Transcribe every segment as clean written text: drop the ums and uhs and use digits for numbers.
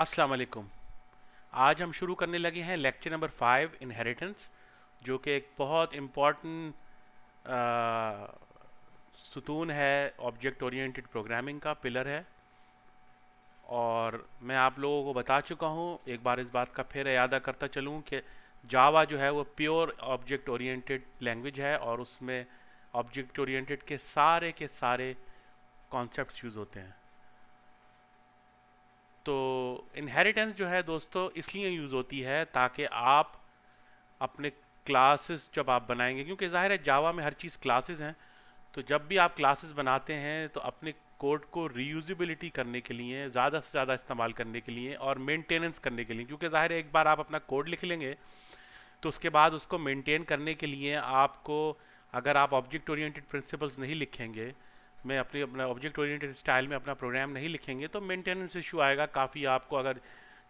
अस्सलाम वालेकुम। आज हम शुरू करने लगे हैं लेक्चर नंबर 5 इनहेरिटेंस, जो कि एक बहुत इम्पॉर्टेंट सुतून है ऑब्जेक्ट ओरिएंटेड प्रोग्रामिंग का, पिलर है। और मैं आप लोगों को बता चुका हूँ, एक बार इस बात का फिर इयादा करता चलूँ कि जावा जो है वो प्योर ऑब्जेक्ट ओरिएंटेड लैंग्वेज है और उसमें ऑब्जेक्ट ओरिएंटेड के सारे कॉन्सेप्ट्स यूज़ होते हैं। तो इनहेरिटेंस जो है दोस्तों इसलिए यूज़ होती है ताकि आप अपने क्लासेस जब आप बनाएंगे, क्योंकि ज़ाहिर है जावा में हर चीज़ क्लासेस हैं, तो जब भी आप क्लासेस बनाते हैं तो अपने कोड को रीयूजिबिलिटी करने के लिए, ज़्यादा से ज़्यादा इस्तेमाल करने के लिए और मेंटेनेंस करने के लिए, क्योंकि ज़ाहिर है एक बार आप अपना कोड लिख लेंगे तो उसके बाद उसको मेंटेन करने के लिए आपको, अगर आप ऑब्जेक्ट ओरिएंटेड प्रिंसिपल्स नहीं लिखेंगे, मैं अपना ऑब्जेक्ट ओरिएंटेड स्टाइल में अपना प्रोग्राम नहीं लिखेंगे तो मेंटेनेंस इशू आएगा काफ़ी आपको। अगर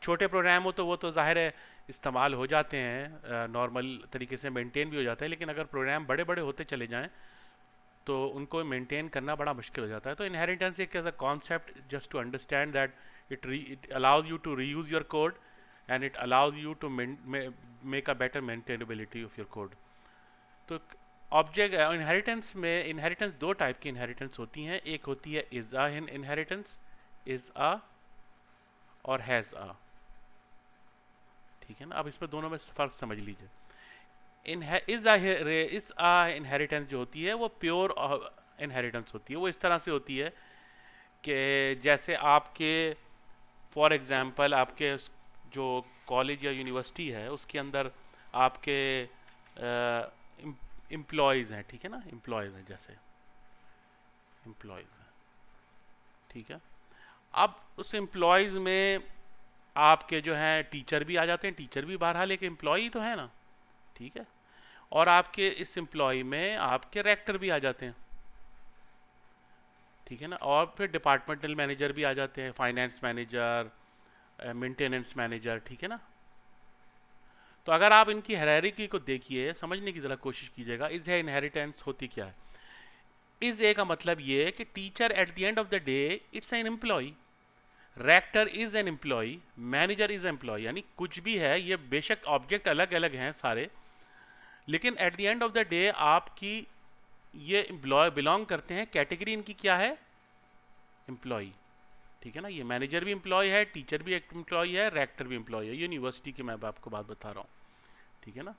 छोटे प्रोग्राम हो तो वो तो ज़ाहिर है इस्तेमाल हो जाते हैं, नॉर्मल तरीके से मेंटेन भी हो जाता है, लेकिन अगर प्रोग्राम बड़े बड़े होते चले जाएं तो उनको मेंटेन करना बड़ा मुश्किल हो जाता है। तो इनहेरिटेंस एक ऐसा concept, just to understand that it allows you to reuse your code and it allows you to make a better maintainability of your code. तो ऑब्जेक्ट इनहेरिटेंस में, इनहेरिटेंस दो टाइप की इनहेरिटेंस होती हैं। एक होती है is a inheritance, is a और हैज़ अ, ठीक है ना। अब इसमें दोनों में फ़र्क समझ लीजिए। इज अ इनहेरिटेंस जो होती है वो प्योर इनहेरिटेंस होती है। वो इस तरह से होती है कि जैसे आपके, फॉर एग्जांपल आपके जो कॉलेज या यूनिवर्सिटी है उसके अंदर आपके एम्प्लॉयज़ हैं, ठीक है ना, एम्प्लॉयज़ हैं, जैसे एम्प्लॉयज़ हैं, ठीक है। अब उस एम्प्लॉयज़ में आपके जो हैं टीचर भी आ जाते हैं, टीचर भी बहरहाल एक एम्प्लॉय तो है ना, ठीक है। और आपके इस एम्प्लॉय में आपके रेक्टर भी आ जाते हैं, ठीक है ना। और फिर डिपार्टमेंटल मैनेजर भी आ जाते हैं, फाइनेंस मैनेजर, मेंटेनेंस मैनेजर, ठीक है ना। तो अगर आप इनकी हायरार्की को देखिए, समझने की ज़रा कोशिश कीजिएगा, इज है इनहेरिटेंस होती क्या है। इज ए का मतलब ये है कि teacher at the end of the day it's an employee, rector is an employee, manager is employee, यानी कुछ भी है, ये बेशक ऑब्जेक्ट अलग अलग हैं सारे, लेकिन eight the end of the day आपकी ये बिलोंग करते हैं, कैटेगरी इनकी क्या है, एम्प्लॉय, ठीक है ना। ये मैनेजर भी एम्प्लॉय है, टीचर भी एक एम्प्लॉय है, रेक्टर भी एम्प्लॉय है, यूनिवर्सिटी की मैं आपको बात बता रहा हूँ, ठीक है ना।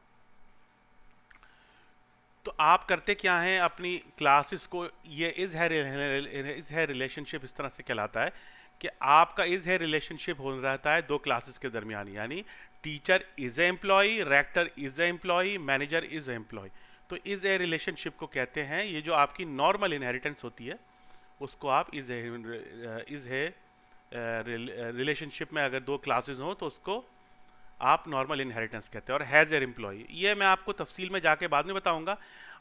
तो आप करते क्या हैं अपनी क्लासेस को, ये इज है रिलेशनशिप इस तरह से कहलाता है कि आपका इज है रिलेशनशिप हो रहता है दो क्लासेस के दरमियान, यानी teacher is a employee, rector is a employee, manager is a employee. तो इज ए रिलेशनशिप को कहते हैं, ये जो आपकी नॉर्मल इनहेरिटेंस होती है उसको आप इज है रिलेशनशिप में अगर दो क्लासेस हों तो उसको आप नॉर्मल इनहेरिटेंस कहते हैं। और हैज़ एयर एम्प्लॉय, ये मैं आपको तफसील में जाके बाद में बताऊंगा।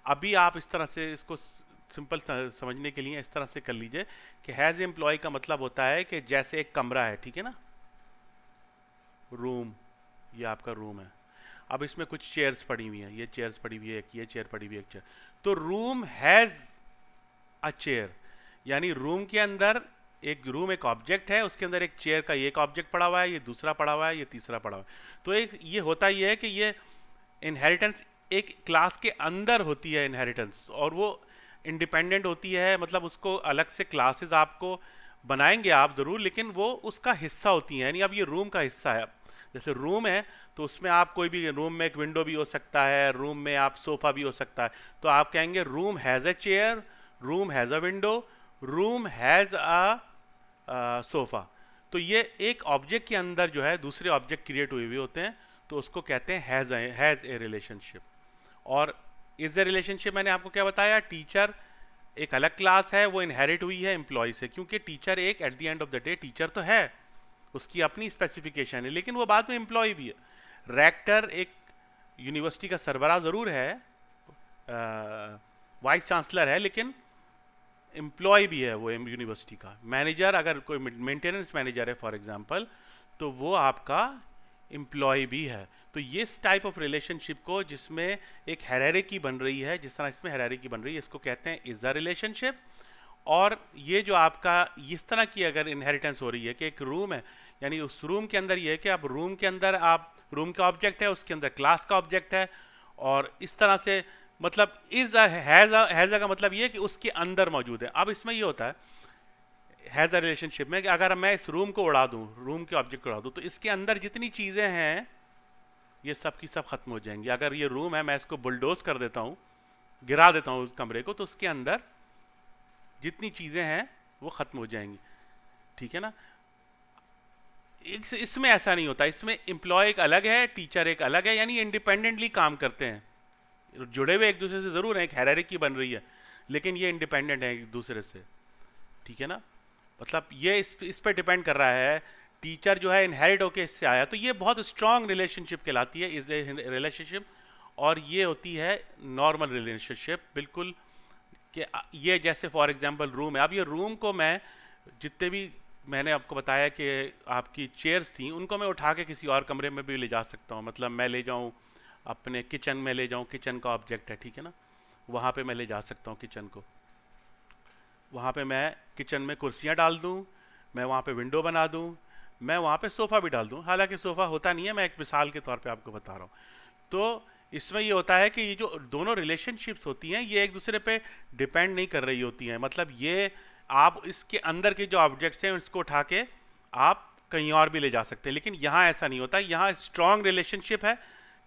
अभी आप इस तरह से इसको सिंपल समझने के लिए इस तरह से कर लीजिए कि हैज़ एम्प्लॉय का मतलब होता है कि जैसे एक कमरा है, ठीक है ना, रूम, ये आपका रूम है। अब इसमें कुछ चेयर्स पड़ी हुई हैं, ये चेयर्स पड़ी हुई है, एक ये चेयर पड़ी हुई है, एक चेयर। तो रूम हैज़ अ चेयर, यानी रूम के अंदर एक रूम एक ऑब्जेक्ट है, उसके अंदर एक चेयर का एक ऑब्जेक्ट पड़ा हुआ है, ये दूसरा पड़ा हुआ है, ये तीसरा पड़ा हुआ है। तो एक ये होता ही है कि ये इनहेरिटेंस एक क्लास के अंदर होती है इनहेरिटेंस, और वो इंडिपेंडेंट होती है, मतलब उसको अलग से क्लासेस आपको बनाएंगे आप ज़रूर, लेकिन वो उसका हिस्सा होती हैं। यानी अब ये रूम का हिस्सा है, जैसे रूम है तो उसमें आप कोई भी, रूम में एक विंडो भी हो सकता है, रूम में आप सोफ़ा भी हो सकता है, तो आप कहेंगे room has a chair, room has a window, room has a sofa. तो ये एक ऑब्जेक्ट के अंदर जो है दूसरे ऑब्जेक्ट क्रिएट हुए हुए होते हैं, तो उसको कहते हैं हैज़ ए रिलेशनशिप। और इज ए रिलेशनशिप मैंने आपको क्या बताया, टीचर एक अलग क्लास है, वो इनहेरिट हुई है एम्प्लॉय से, क्योंकि टीचर एक eight the end of the day teacher तो है, उसकी अपनी स्पेसिफिकेशन है, लेकिन वो बाद में एम्प्लॉय भी है। रेक्टर एक यूनिवर्सिटी का सरबराह ज़रूर है, वाइस चांसलर है, लेकिन एम्प्लॉय भी है वो यूनिवर्सिटी का। मैनेजर, अगर कोई मेंटेनेंस मैनेजर है फॉर एग्जांपल, तो वो आपका एम्प्लॉय भी है। तो ये इस टाइप ऑफ रिलेशनशिप को जिसमें एक हायरार्की बन रही है, जिस तरह इसमें हायरार्की बन रही है, इसको कहते हैं इज अ रिलेशनशिप। और ये जो आपका इस तरह की अगर इनहेरिटेंस हो रही है कि एक रूम है, यानी उस रूम के अंदर ये है कि आप रूम के अंदर आप रूम का ऑब्जेक्ट है, उसके अंदर क्लास का ऑब्जेक्ट है, और इस तरह से मतलब इज हैज़ का मतलब ये है कि उसके अंदर मौजूद है। अब इसमें ये होता है हैज़ अ रिलेशनशिप में कि अगर मैं इस रूम को उड़ा दूं, रूम के ऑब्जेक्ट को उड़ा दूं, तो इसके अंदर जितनी चीज़ें हैं ये सब की सब खत्म हो जाएंगी। अगर ये रूम है, मैं इसको बुलडोज कर देता हूँ, गिरा देता हूँ उस कमरे को, तो उसके अंदर जितनी चीज़ें हैं वो खत्म हो जाएंगी, ठीक है ना। इसमें ऐसा नहीं होता, इसमें एम्प्लॉय एक अलग है, टीचर एक अलग है, यानी इंडिपेंडेंटली काम करते हैं, जुड़े हुए एक दूसरे से जरूर है, एक हायरार्की बन रही है, लेकिन ये इंडिपेंडेंट है एक दूसरे से, ठीक है ना। मतलब ये इस पर डिपेंड कर रहा है। टीचर जो है इनहेरिट होके इससे आया, तो ये बहुत स्ट्रांग रिलेशनशिप कहलाती है, इज ए रिलेशनशिप। और ये होती है नॉर्मल रिलेशनशिप, बिल्कुल कि ये जैसे फॉर एग्जांपल रूम है। अब ये रूम को मैं जितने भी मैंने आपको बताया कि आपकी चेयर्स थी, उनको मैं उठा के किसी और कमरे में भी ले जा सकता हूँ। मतलब मैं ले जाऊँ अपने किचन में, ले जाऊँ, किचन का ऑब्जेक्ट है, ठीक है ना, वहाँ पे मैं ले जा सकता हूँ किचन को। वहाँ पे मैं किचन में कुर्सियाँ डाल दूँ, मैं वहाँ पे विंडो बना दूँ, मैं वहाँ पे सोफ़ा भी डाल दूँ। हालांकि सोफ़ा होता नहीं है, मैं एक मिसाल के तौर पे आपको बता रहा हूँ। तो इसमें ये होता है कि ये जो दोनों रिलेशनशिप्स होती हैं ये एक दूसरे पे डिपेंड नहीं कर रही होती हैं। मतलब ये आप इसके अंदर के जो ऑब्जेक्ट्स हैं उसको उठा के आप कहीं और भी ले जा सकते हैं, लेकिन यहाँ ऐसा नहीं होता। यहाँ स्ट्रॉन्ग रिलेशनशिप है,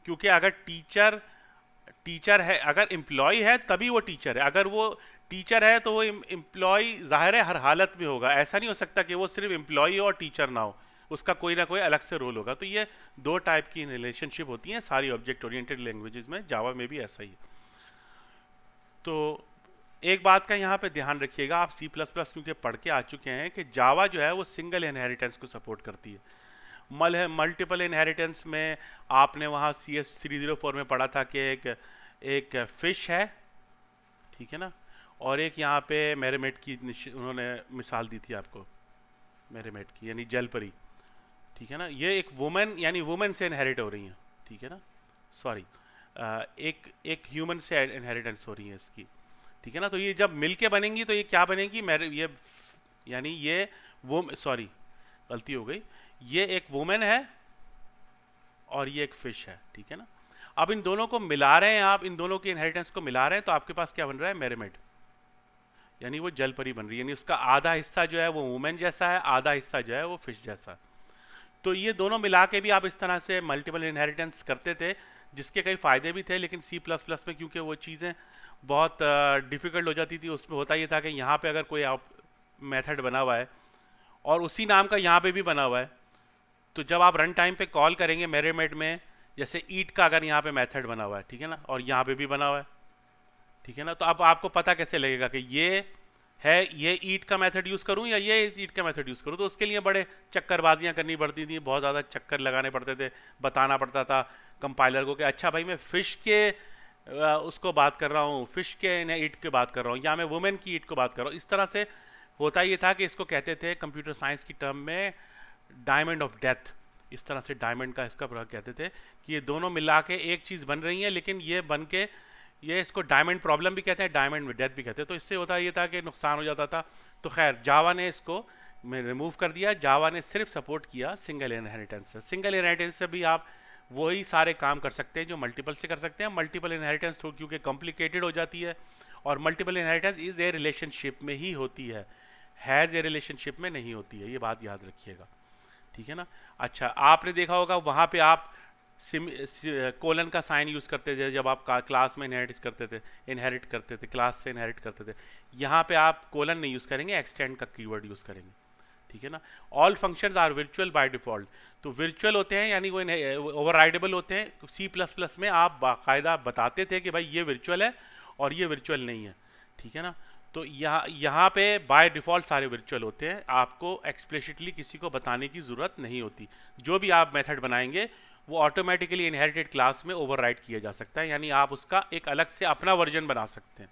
क्योंकि अगर टीचर है, अगर एम्प्लॉय है तभी वो टीचर है। अगर वो टीचर है तो वो एम्प्लॉय ज़ाहिर है हर हालत में होगा। ऐसा नहीं हो सकता कि वो सिर्फ एम्प्लॉय हो और टीचर ना हो, उसका कोई ना कोई अलग से रोल होगा। तो ये दो टाइप की रिलेशनशिप होती हैं सारी ऑब्जेक्ट ओरिएंटेड लैंग्वेजेस में, जावा में भी ऐसा ही है। तो एक बात का यहाँ पे ध्यान रखिएगा, आप सी प्लस प्लस क्योंकि पढ़ के आ चुके हैं कि जावा जो है वो सिंगल इनहेरिटेंस को सपोर्ट करती है। मल्टीपल इनहेरिटेंस में आपने वहाँ CS304 में पढ़ा था कि एक फिश है, ठीक है ना, और एक यहाँ पे मेरेमेट की उन्होंने मिसाल दी थी आपको, मेरेमेट की यानी जलपरी, ठीक है ना। ये एक वुमेन यानी वुमेन से इनहेरिट हो रही हैं, ठीक है ना, सॉरी एक ह्यूमन से इनहेरिटेंस हो रही है इसकी, ठीक है ना। तो ये जब मिलके बनेंगी तो ये क्या बनेगी, मेरे ये यानी ये वो सॉरी गलती हो गई, ये एक वुमेन है और ये एक फिश है, ठीक है ना। अब इन दोनों को मिला रहे हैं आप, इन दोनों के इनहेरिटेंस को मिला रहे हैं, तो आपके पास क्या बन रहा है, मेरेमेड, यानी वो जलपरी बन रही है। यानी उसका आधा हिस्सा जो है वो वुमेन जैसा है, आधा हिस्सा जो है वो फिश जैसा। तो ये दोनों मिला के भी आप इस तरह से मल्टीपल इनहेरिटेंस करते थे, जिसके कई फ़ायदे भी थे। लेकिन सी प्लस प्लस में क्योंकि वो चीज़ें बहुत डिफ़िकल्ट हो जाती थी, उसमें होता ये था कि यहाँ पे अगर कोई आप मेथड बना हुआ है और उसी नाम का यहाँ पे भी बना हुआ है, तो जब आप रन टाइम पे कॉल करेंगे मेरेमेड में, जैसे ईट का अगर यहाँ पे मेथड बना हुआ है, ठीक है ना, और यहाँ पे भी बना हुआ है, ठीक है ना, तो अब आपको पता कैसे लगेगा कि ये है, ये ईट का मेथड यूज़ करूँ या ये ईट का मेथड यूज़ करूँ। तो उसके लिए बड़े चक्करबाजियाँ करनी पड़ती थी, बहुत ज़्यादा चक्कर लगाने पड़ते थे, बताना पड़ता था कंपाइलर को कि अच्छा भाई मैं फ़िश के उसको बात कर रहा हूँ, फ़िश के ईट की बात कर रहा हूँ, या मैं वुमेन की ईट को बात कर रहा हूँ। इस तरह से होता ये था कि इसको कहते थे कंप्यूटर साइंस की टर्म में डायमंड ऑफ डेथ। इस तरह से डायमंड का इसका प्रयोग कहते थे कि ये दोनों मिला के एक चीज़ बन रही है, लेकिन ये बन के ये इसको डायमंड प्रॉब्लम भी कहते हैं, डायमंड डेथ भी कहते हैं। तो इससे होता ये था कि नुकसान हो जाता था। तो खैर जावा ने इसको रिमूव कर दिया, जावा ने सिर्फ सपोर्ट किया सिंगल इनहेरिटेंस से। सिंगल इनहेरिटेंस से भी आप वही सारे काम कर सकते हैं जो मल्टीपल से कर सकते हैं। मल्टीपल इनहेरिटेंस तो क्योंकि कॉम्प्लिकेटेड हो जाती है, और multiple inheritance is a relationship में ही होती है, हैज़ ए रिलेशनशिप में नहीं होती है, ये बात याद रखिएगा, ठीक है ना। अच्छा, आपने देखा होगा वहाँ पे आप कोलन का साइन यूज़ करते थे जब आप क्लास में इनहेरिट करते थे, क्लास से इनहेरिट करते थे। यहाँ पे आप कोलन नहीं यूज़ करेंगे, एक्सटेंड का कीवर्ड यूज़ करेंगे, ठीक है ना। All functions are virtual by default, तो वर्चुअल होते हैं यानी वो ओवरराइडेबल होते हैं। सी प्लस प्लस में आप बाकायदा बताते थे कि भाई ये वर्चुअल है और ये वर्चुअल नहीं है, ठीक है ना। तो यहाँ पे बाय डिफ़ॉल्ट सारे वर्चुअल होते हैं, आपको एक्सप्लिसिटली किसी को बताने की ज़रूरत नहीं होती। जो भी आप मेथड बनाएंगे वो ऑटोमेटिकली इनहेरिटेड क्लास में ओवरराइड किया जा सकता है, यानी आप उसका एक अलग से अपना वर्जन बना सकते हैं,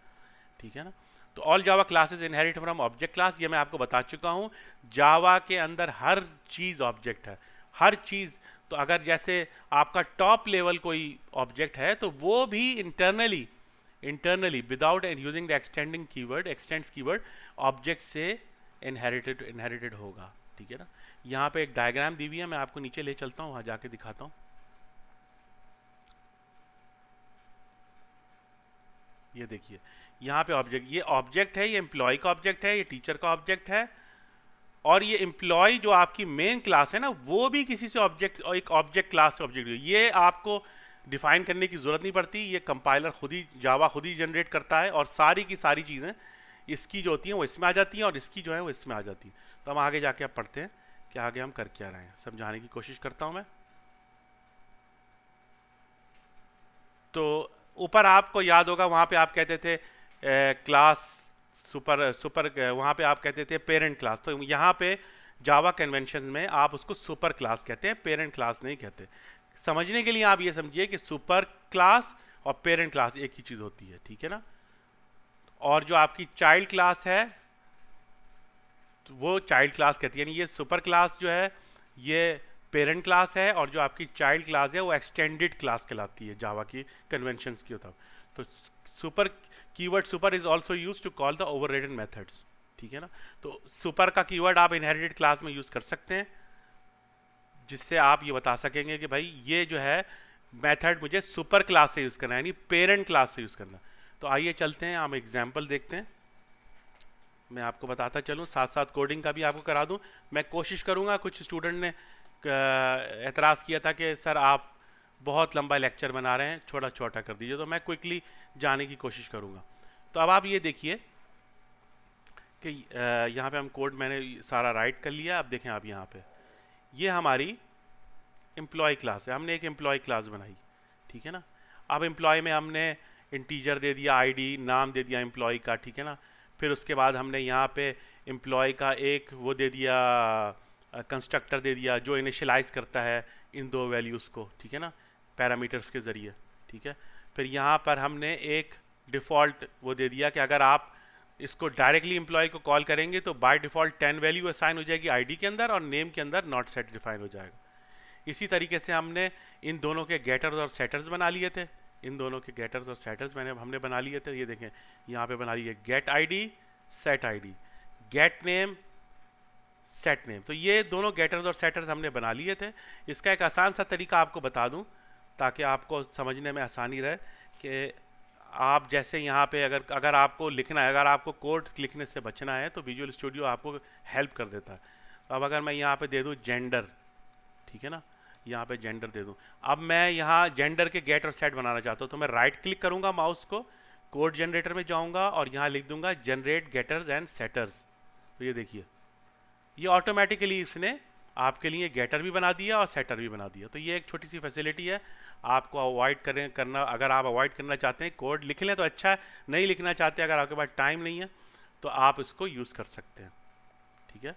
ठीक है ना। तो all Java classes inherit from object class, ये मैं आपको बता चुका हूँ। जावा के अंदर हर चीज़ ऑब्जेक्ट है, हर चीज़। तो अगर जैसे आपका टॉप लेवल कोई ऑब्जेक्ट है तो वो भी internally without using the extending keyword, extends keyword, object से इनहेरिटेड होगा, ठीक है ना। यहाँ पे एक डायग्राम दी हुई है, मैं आपको नीचे ले चलता हूँ, वहाँ जाके दिखाता हूँ। ये देखिए यहाँ पे ऑब्जेक्ट, ये ऑब्जेक्ट है, ये एम्प्लॉय का ऑब्जेक्ट है, ये टीचर का ऑब्जेक्ट है, और ये एम्प्लॉय जो आपकी मेन क्लास है ना, वो भी किसी से ऑब्जेक्ट, और एक ऑब्जेक्ट क्लास से ऑब्जेक्ट, ये आपको डिफाइन करने की जरूरत नहीं पड़ती, ये कंपाइलर खुद ही, जावा खुद ही जनरेट करता है, और सारी की सारी चीज़ें इसकी जो होती हैं वो इसमें आ जाती हैं, और इसकी जो है वो इसमें आ जाती है। तो हम आगे जाके अब पढ़ते हैं कि आगे हम कर क्या रहे हैं, समझाने की कोशिश करता हूँ मैं। तो ऊपर आपको याद होगा, वहाँ पे आप कहते थे क्लास सुपर सुपर, वहाँ पे आप कहते थे पेरेंट क्लास, तो यहाँ पे जावा कन्वेंशन में आप उसको सुपर क्लास कहते हैं, पेरेंट क्लास नहीं कहते। समझने के लिए आप ये समझिए कि सुपर क्लास और पेरेंट क्लास एक ही चीज़ होती है, ठीक है ना। और जो आपकी चाइल्ड क्लास है तो वो चाइल्ड क्लास कहती है, यानी ये सुपर क्लास जो है ये पेरेंट क्लास है, और जो आपकी चाइल्ड क्लास है वो एक्सटेंडेड क्लास कहलाती है जावा की कन्वेंशंस की होता है। तो super, keyword super is also used to call the overridden methods, ठीक है ना। तो सुपर का कीवर्ड आप इनहेरिटेड क्लास में यूज कर सकते हैं, जिससे आप ये बता सकेंगे कि भाई ये जो है मेथड मुझे सुपर क्लास से यूज करना है, यानी पेरेंट क्लास से यूज करना। तो आइए चलते हैं, हम एग्जाम्पल देखते हैं, मैं आपको बताता चलूँ, साथ साथ कोडिंग का भी आपको करा दूँ। मैं कोशिश करूँगा, कुछ स्टूडेंट ने एतराज़ किया था कि सर आप बहुत लंबा लेक्चर बना रहे हैं, छोटा छोटा कर दीजिए, तो मैं क्विकली जाने की कोशिश करूँगा। तो अब आप ये देखिए कि यहाँ पे हम कोड मैंने सारा राइट कर लिया। अब देखें आप यहाँ पे, ये हमारी एम्प्लॉय क्लास है, हमने एक एम्प्लॉय क्लास बनाई, ठीक है ना। अब एम्प्लॉय में हमने इंटीजर दे दिया, आईडी नाम दे दिया एम्प्लॉय का, ठीक है ना। फिर उसके बाद हमने यहाँ पे एम्प्लॉय का एक वो दे दिया, कंस्ट्रक्टर दे दिया जो इनिशियलाइज करता है इन दो वैल्यूज़ को, ठीक है ना, पैरामीटर्स के ज़रिए, ठीक है। फिर यहाँ पर हमने एक डिफ़ॉल्ट वो दे दिया कि अगर आप इसको डायरेक्टली एम्प्लॉय को कॉल करेंगे तो बाय डिफ़ॉल्ट 10 वैल्यू असाइन हो जाएगी आईडी के अंदर, और नेम के अंदर नॉट सेट डिफाइन हो जाएगा। इसी तरीके से हमने इन दोनों के गेटर्स और सेटर्स बना लिए थे, इन दोनों के गेटर्स और सेटर्स हमने बना लिए थे। ये देखें यहाँ पे बना लिए get ID, set ID, get name, set name. तो ये दोनों गेटर्स और सेटर्स हमने बना लिए थे। इसका एक आसान सा तरीका आपको बता दूं ताकि आपको समझने में आसानी रहे कि आप जैसे यहाँ पे अगर आपको लिखना है, अगर आपको कोड लिखने से बचना है तो विजुअल स्टूडियो आपको हेल्प कर देता है। अब अगर मैं यहाँ पे दे दूँ जेंडर, ठीक है ना, यहाँ पे जेंडर दे दूँ। अब मैं यहाँ जेंडर के गेट और सेट बनाना चाहता हूँ, तो मैं राइट क्लिक करूँगा माउस को, कोड जनरेटर में जाऊँगा और यहाँ लिख दूंगा जनरेट गेटर्स एंड सेटर्स। तो ये देखिए ये ऑटोमेटिकली इसने आपके लिए गेटर भी बना दिया और सेटर भी बना दिया। तो ये एक छोटी सी फैसिलिटी है, आपको अवॉइड करना, अगर आप अवॉइड करना चाहते हैं कोड लिख लें तो अच्छा है, नहीं लिखना चाहते अगर आपके पास टाइम नहीं है तो आप इसको यूज़ कर सकते हैं, ठीक है।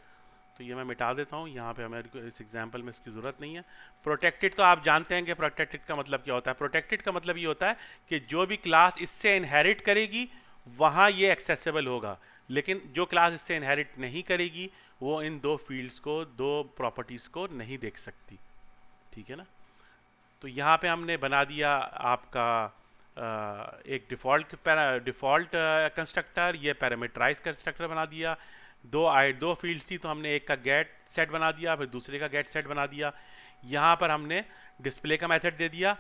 तो ये मैं मिटा देता हूँ, यहाँ पे हमें इस एग्जाम्पल में इसकी ज़रूरत नहीं है। प्रोटेक्टेड तो आप जानते हैं कि प्रोटेक्टेड का मतलब क्या होता है। प्रोटेक्टेड का मतलब ये होता है कि जो भी क्लास इससे इनहेरिट करेगी वहाँ ये एक्सेसिबल होगा, लेकिन जो क्लास इससे इनहेरिट नहीं करेगी वो इन दो फील्ड्स को, दो प्रॉपर्टीज़ को नहीं देख सकती, ठीक है ना। तो यहाँ पे हमने बना दिया आपका एक डिफ़ॉल्ट कंस्ट्रक्टर, ये पैरामीटराइज कंस्ट्रक्टर बना दिया। दो फील्ड्स थी तो हमने एक का गेट सेट बना दिया, फिर दूसरे का गेट सेट बना दिया। यहाँ पर हमने डिस्प्ले का मेथड दे दिया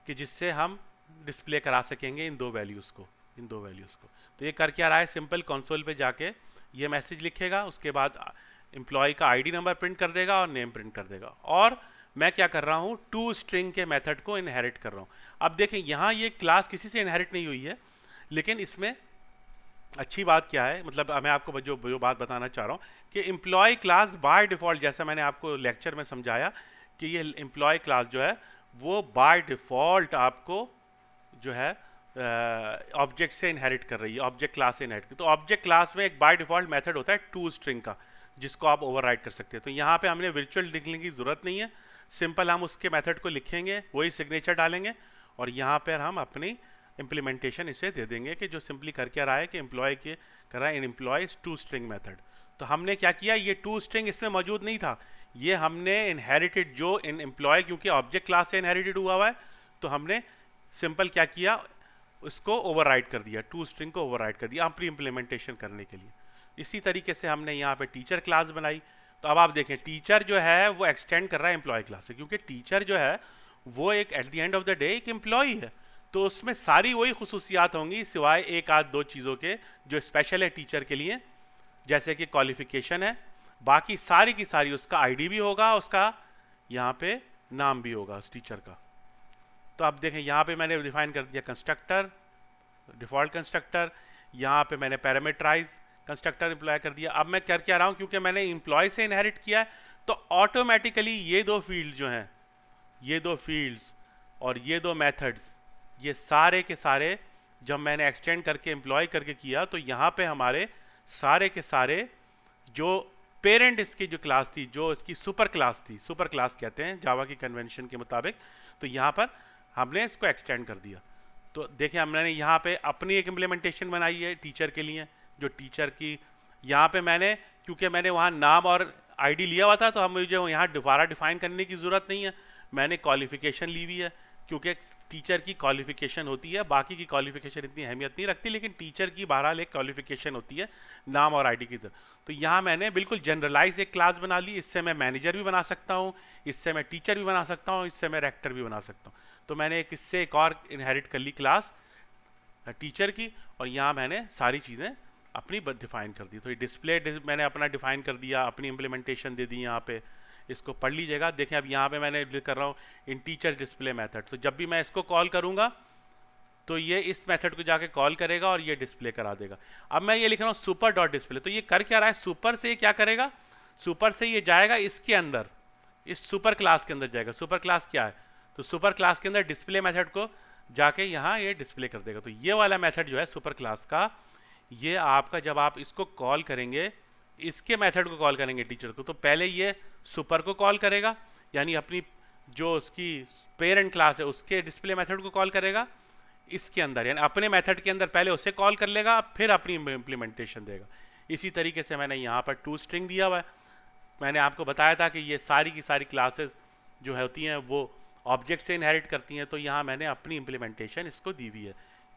कि जिससे हम डिस्प्ले करा सकेंगे इन दो वैल्यूज़ को। तो ये कर क्या रहा है, सिंपल कंसोल पे जाके ये मैसेज लिखेगा, उसके बाद एम्प्लॉय का आईडी नंबर प्रिंट कर देगा और नेम प्रिंट कर देगा। और मैं क्या कर रहा हूँ, टू स्ट्रिंग के मेथड को इनहेरिट कर रहा हूँ। अब देखें यहाँ ये क्लास किसी से इनहेरिट नहीं हुई है, लेकिन इसमें अच्छी बात क्या है, मतलब मैं आपको जो बात बताना चाह रहा हूँ कि एम्प्लॉय क्लास बाय डिफ़ॉल्ट, जैसा मैंने आपको लेक्चर में समझाया कि ये एम्प्लॉय क्लास जो है वो बाय डिफ़ॉल्ट आपको जो है ऑब्जेक्ट से इनहेरिट कर रही है, ऑब्जेक्ट क्लास से इनहेरिट। तो ऑब्जेक्ट क्लास में एक बाय डिफ़ॉल्ट मेथड होता है टू स्ट्रिंग का, जिसको आप ओवरराइड कर सकते हैं। तो यहाँ पे हमने वर्चुअल लिखने की ज़रूरत नहीं है, सिंपल हम उसके मेथड को लिखेंगे, वही सिग्नेचर डालेंगे और यहाँ पर हम अपनी इम्प्लीमेंटेशन इसे दे देंगे कि जो सिंपली करके आ रहा है कि एम्प्लॉय के कर रहा है in employees to string method. तो हमने क्या किया, ये टू स्ट्रिंग इसमें मौजूद नहीं था, ये हमने इनहेरिटेड जो इन एम्प्लॉय, क्योंकि ऑब्जेक्ट क्लास से इनहेरिटेड हुआ है तो हमने सिंपल क्या किया, उसको ओवरराइड कर दिया, टू स्ट्रिंग को ओवरराइड कर दिया अपनी इम्प्लीमेंटेशन करने के लिए। इसी तरीके से हमने यहाँ पे टीचर क्लास बनाई, तो अब आप देखें टीचर जो है वो एक्सटेंड कर रहा है एम्प्लॉय क्लास से, क्योंकि टीचर जो है वो एक eight the end of the day एक एम्प्लॉय है। तो उसमें सारी वही खुसूसियात होंगी सिवाय एक आध दो चीज़ों के जो स्पेशल है टीचर के लिए, जैसे कि क्वालिफिकेशन है। बाकी सारी की सारी उसका आईडी भी होगा, उसका यहाँ पे नाम भी होगा उस टीचर का। तो अब देखें यहाँ पे मैंने डिफाइन कर दिया कंस्ट्रक्टर, डिफॉल्ट कंस्ट्रक्टर, यहाँ पे मैंने पैरामीटराइज कंस्ट्रक्टर अप्लाई कर दिया। अब मैं कर क्या रहा हूँ, क्योंकि मैंने एम्प्लॉय से इनहेरिट किया है तो ऑटोमेटिकली ये दो फील्ड जो हैं, ये दो फील्ड्स और ये दो मेथड्स, ये सारे के सारे जब मैंने एक्सटेंड करके एम्प्लॉय करके किया तो यहाँ पे हमारे सारे के सारे जो पेरेंट इसकी जो क्लास थी, जो इसकी सुपर क्लास थी, सुपर क्लास कहते हैं जावा की कन्वेंशन के मुताबिक, तो यहाँ पर हमने इसको एक्सटेंड कर दिया। तो देखिए हमने यहाँ पे अपनी एक इम्प्लीमेंटेशन बनाई है टीचर के लिए, जो टीचर की यहाँ पे मैंने, क्योंकि मैंने वहाँ नाम और आईडी लिया हुआ था तो हम मुझे यहाँ दोबारा डिफाइन करने की ज़रूरत नहीं है। मैंने क्वालिफिकेशन ली हुई है, क्योंकि टीचर की क्वालिफिकेशन होती है, बाकी की क्वालिफिकेशन इतनी अहमियत नहीं रखती, लेकिन टीचर की बहरहाल एक क्वालिफिकेशन होती है नाम और आईडी की तरह। तो यहाँ मैंने बिल्कुल जनरलाइज एक क्लास बना ली, इससे मैं मैनेजर भी बना सकता हूँ, इससे मैं टीचर भी बना सकता हूँ, इससे मैं रेक्टर भी बना सकता हूँ। तो मैंने एक इससे एक और इनहेरिट कर ली क्लास टीचर की, और यहाँ मैंने सारी चीज़ें अपनी डिफाइन कर दी। तो ये डिस्प्ले मैंने अपना डिफाइन कर दिया, अपनी इम्प्लीमेंटेशन दे दी यहाँ पे, इसको पढ़ लीजिएगा। देखें अब यहाँ पे मैंने कर रहा हूँ इन टीचर डिस्प्ले मेथड, तो जब भी मैं इसको कॉल करूँगा तो ये इस मेथड को जाके कॉल करेगा और ये डिस्प्ले करा देगा। अब मैं ये लिख रहा हूँ सुपर डॉट डिस्प्ले, तो ये कर क्या रहा है, सुपर से ये क्या करेगा, सुपर से ये जाएगा इसके अंदर, इस सुपर क्लास के अंदर जाएगा। सुपर क्लास क्या है, तो सुपर क्लास के अंदर डिस्प्ले मेथड को जाके यहाँ ये डिस्प्ले कर देगा। तो ये वाला मेथड जो है सुपर क्लास का, ये आपका जब आप इसको कॉल करेंगे, इसके मेथड को कॉल करेंगे टीचर को, तो पहले ये सुपर को कॉल करेगा, यानी अपनी जो उसकी पेरेंट क्लास है उसके डिस्प्ले मेथड को कॉल करेगा इसके अंदर, यानी अपने मेथड के अंदर पहले उसे कॉल कर लेगा, फिर अपनी इम्प्लीमेंटेशन देगा। इसी तरीके से मैंने यहाँ पर टू स्ट्रिंग दिया हुआ है। मैंने आपको बताया था कि ये सारी की सारी क्लासेस जो होती हैं वो ऑब्जेक्ट से इनहेरिट करती हैं, तो यहाँ मैंने अपनी इम्प्लीमेंटेशन इसको दी हुई है